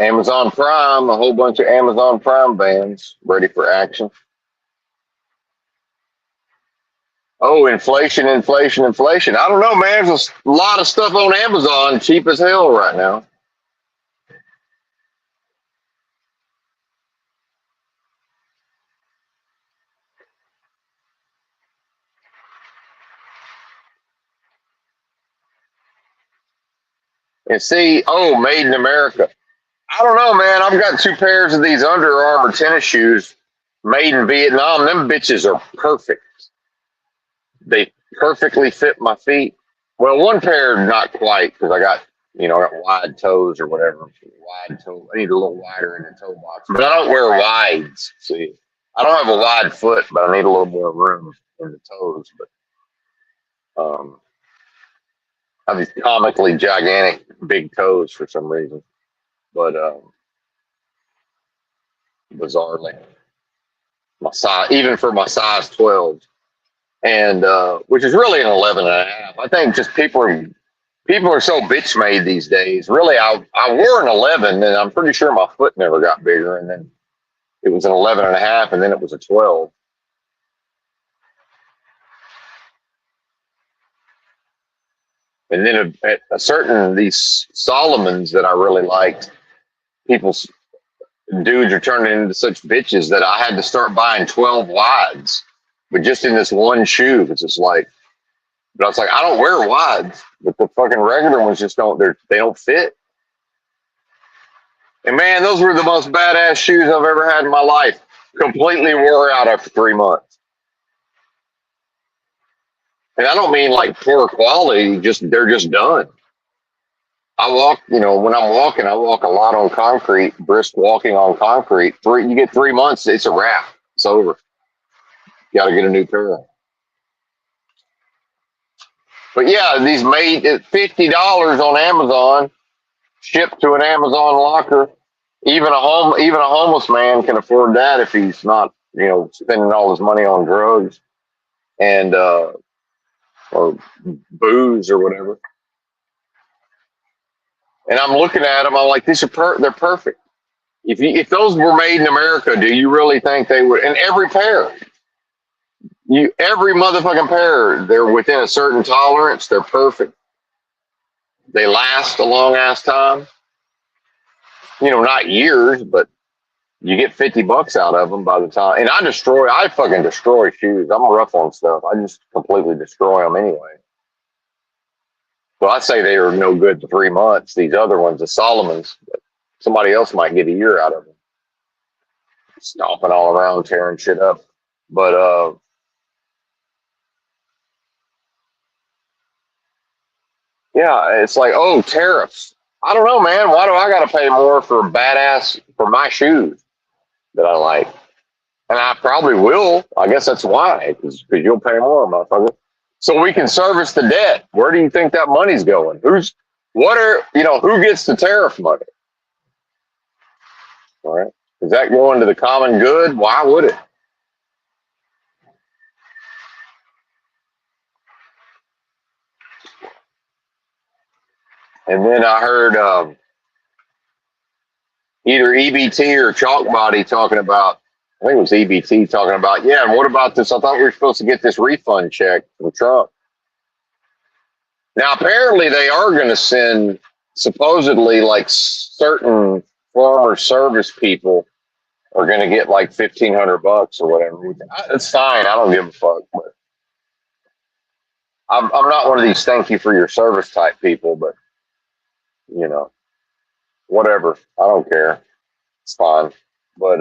Amazon Prime, a whole bunch of Amazon Prime bands ready for action. Oh, inflation, inflation, inflation. I don't know, man. There's a lot of stuff on Amazon cheap as hell right now. And see, oh, made in America. I don't know, man. I've got two pairs of these Under Armour tennis shoes made in Vietnam. Them bitches are perfect. They perfectly fit my feet. Well, one pair not quite because I got wide toes or whatever. Wide toe. I need a little wider in the toe box, but I don't wear wides. See, I don't have a wide foot, but I need a little more room in the toes. But I have these comically gigantic big toes for some reason. But bizarrely, my size, even for my size 12, and which is really an 11 and a half. I think just people are so bitch made these days. Really, I wore an 11, and I'm pretty sure my foot never got bigger, and then it was an 11 and a half, and then it was a 12. And then at a certain these Solomons that I really liked, people dudes are turning into such bitches that I had to start buying 12 wides, but just in this one shoe. It's just like, but I was like, I don't wear wides, but the fucking regular ones just they don't fit. And man, those were the most badass shoes I've ever had in my life. Completely wore out after 3 months. And I don't mean like poor quality, just they're just done. I walk, when I'm walking, I walk a lot on concrete, brisk walking on concrete. You get 3 months, it's a wrap. It's over. You got to get a new pair. But yeah, these made at $50 on Amazon, shipped to an Amazon locker. Even a homeless man can afford that if he's not, spending all his money on drugs and or booze or whatever. And I'm looking at them, I'm like, they're perfect. If those were made in America, do you really think they would? And every pair, every motherfucking pair, they're within a certain tolerance. They're perfect. They last a long ass time. Not years, but you get $50 out of them by the time. And I fucking destroy shoes. I'm rough on stuff. I just completely destroy them anyway. Well, I say they are no good for 3 months. These other ones, the Solomons, but somebody else might get a year out of them. Stomping all around, tearing shit up. But yeah, it's like, oh, tariffs. I don't know, man. Why do I got to pay more for my shoes that I like? And I probably will. I guess that's why, because you'll pay more, motherfucker. So we can service the debt. Where do you think that money's going? Who gets the tariff money? All right. Is that going to the common good? Why would it? And then I heard either EBT or Chalkbody talking about, I think it was EBT talking about, yeah, and what about this? I thought we were supposed to get this refund check from Trump. Now, apparently they are going to send, supposedly, like certain former service people are going to get like $1,500 or whatever. It's fine. I don't give a fuck. But I'm not one of these thank you for your service type people, but, whatever. I don't care. It's fine. But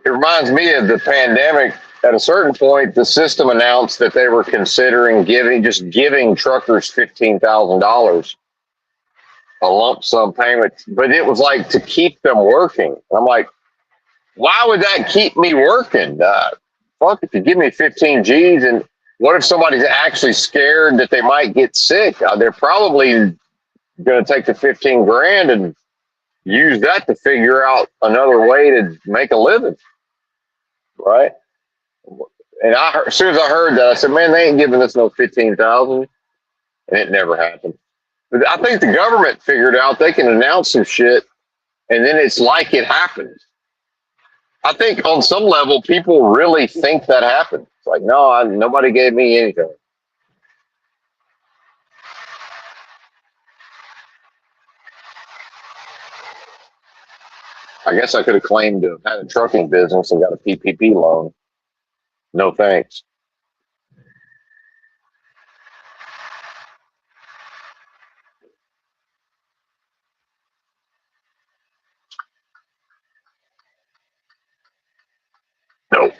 it reminds me of the pandemic. At a certain point, the system announced that they were considering giving truckers $15,000, a lump sum payment, but it was like to keep them working. I'm like, why would that keep me working? Fuck, if you give me 15 G's, and what if somebody's actually scared that they might get sick? They're probably going to take the 15 grand and use that to figure out another way to make a living, right? And as soon as I heard that, I said, "Man, they ain't giving us no 15,000." and it never happened. But I think the government figured out they can announce some shit, and then it's like it happened. I think on some level, people really think that happened. It's like, no, nobody gave me anything. I guess I could have claimed to have had a trucking business and got a PPP loan. No thanks. No.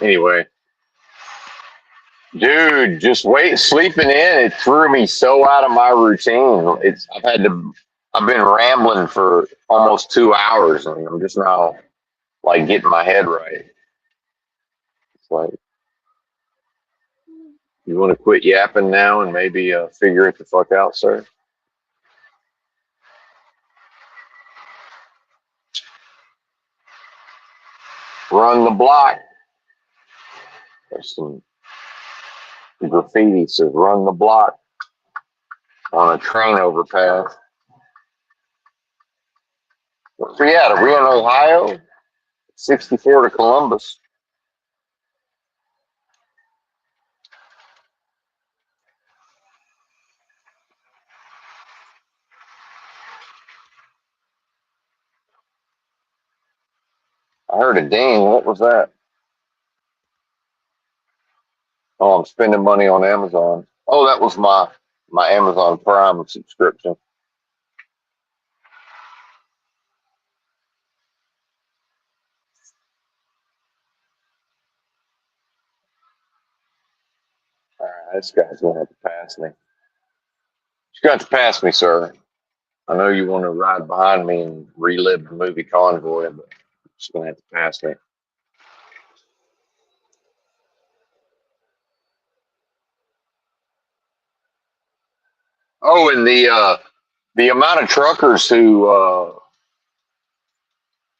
Anyway, dude, just wait, sleeping in. It threw me so out of my routine. I've been rambling for almost 2 hours, and I'm just now like getting my head right. It's like, you want to quit yapping now and maybe figure it the fuck out, sir? Run the block. There's some graffiti says "Run the block" on a train overpass. Where we at? Are we in Ohio? 64 to Columbus. I heard a ding. What was that? Oh, I'm spending money on Amazon. Oh, that was my Amazon Prime subscription. All right, this guy's gonna have to pass me. You got to pass me, sir. I know you want to ride behind me and relive the movie Convoy, but you're just gonna have to pass me. Oh, and the amount of truckers who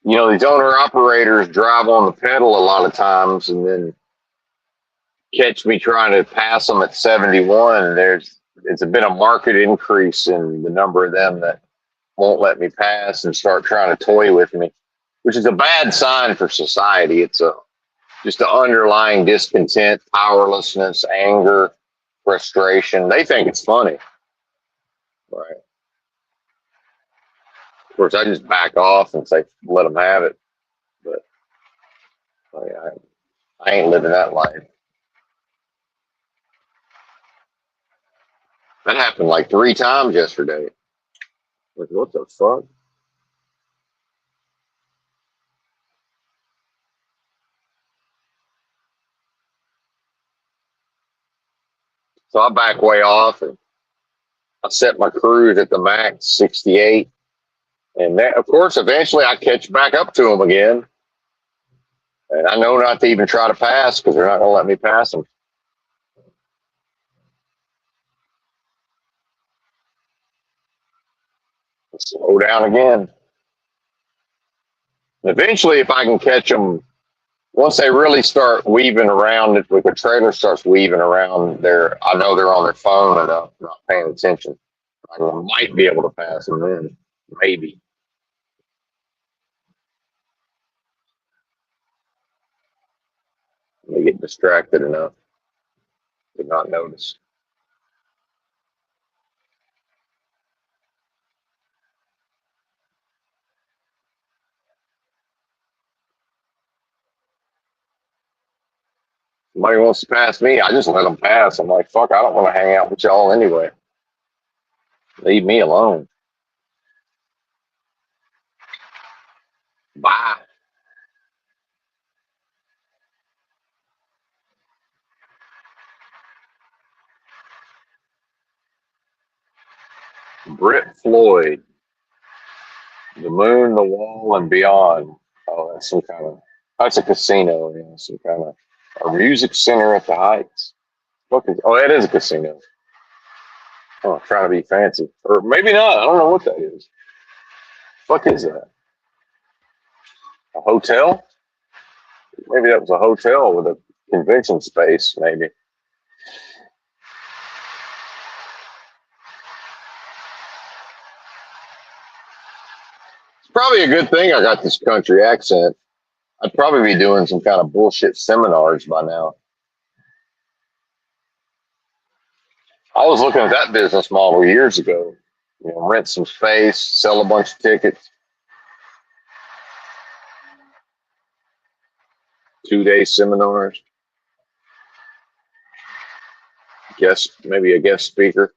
these owner operators drive on the pedal a lot of times and then catch me trying to pass them at 71. It's been a market increase in the number of them that won't let me pass and start trying to toy with me, which is a bad sign for society. It's just an underlying discontent, powerlessness, anger, frustration. They think it's funny, right? Of course, I just back off and say, let them have it. But I ain't living that life. That happened like 3 times yesterday. Like, what the fuck? So I back way off and I set my cruise at the max 68. And that, of course, eventually I catch back up to them again. And I know not to even try to pass because they're not going to let me pass them. Slow down again. And eventually, if I can catch them, once they really start weaving around, if the trailer starts weaving around, I know they're on their phone and I'm not paying attention. I might be able to pass them then, maybe. They get distracted enough. Did not notice. Somebody wants to pass me, I just let them pass. I'm like, fuck, I don't want to hang out with y'all anyway. Leave me alone. Bye. Britt Floyd, the moon, the wall, and beyond. Oh, that's some kind of, that's a casino, yeah, some kind of, a music center at the Heights. Fuck is, oh, that is a casino. Oh, trying to be fancy. Or maybe not. I don't know what that is. Fuck is that? A hotel? Maybe that was a hotel with a convention space, maybe. It's probably a good thing I got this country accent. I'd probably be doing some kind of bullshit seminars by now. I was looking at that business model years ago. You know, rent some space, sell a bunch of tickets, 2 day seminars, guest, maybe a guest speaker.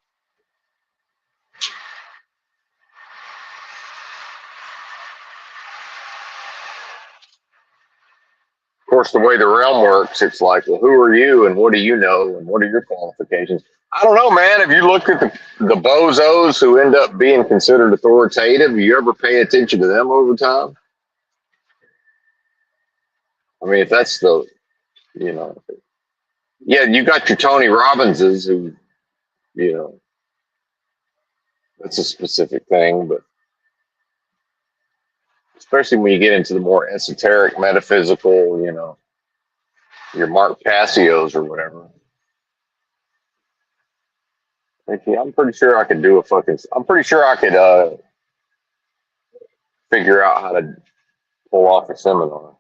Of course, the way the realm works, it's like, well, who are you and what do you know and what are your qualifications? I don't know, man. Have you looked at the bozos who end up being considered authoritative? You ever pay attention to them over time? I mean, if that's the, you know, yeah, you got your Tony Robbinses who, you know, that's a specific thing, but especially when you get into the more esoteric, metaphysical, you know, your Mark Cassios or whatever. Like, yeah, I'm pretty sure I could do a fucking. I'm pretty sure I could figure out how to pull off a seminar.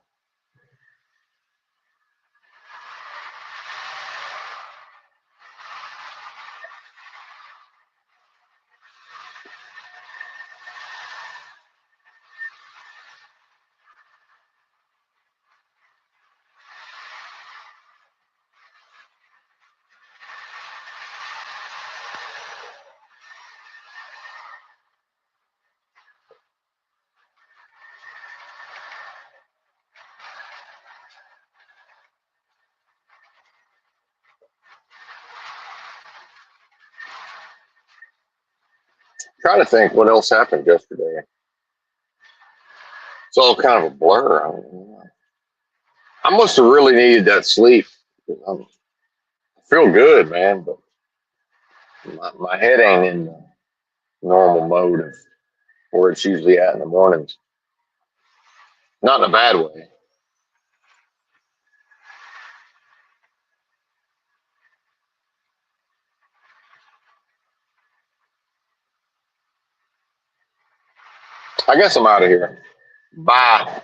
Trying to think what else happened yesterday. It's all kind of a blur. I must have really needed that sleep. I feel good, man, but my head ain't in the normal mode of where it's usually at in the mornings. Not in a bad way. I guess I'm out of here. Bye.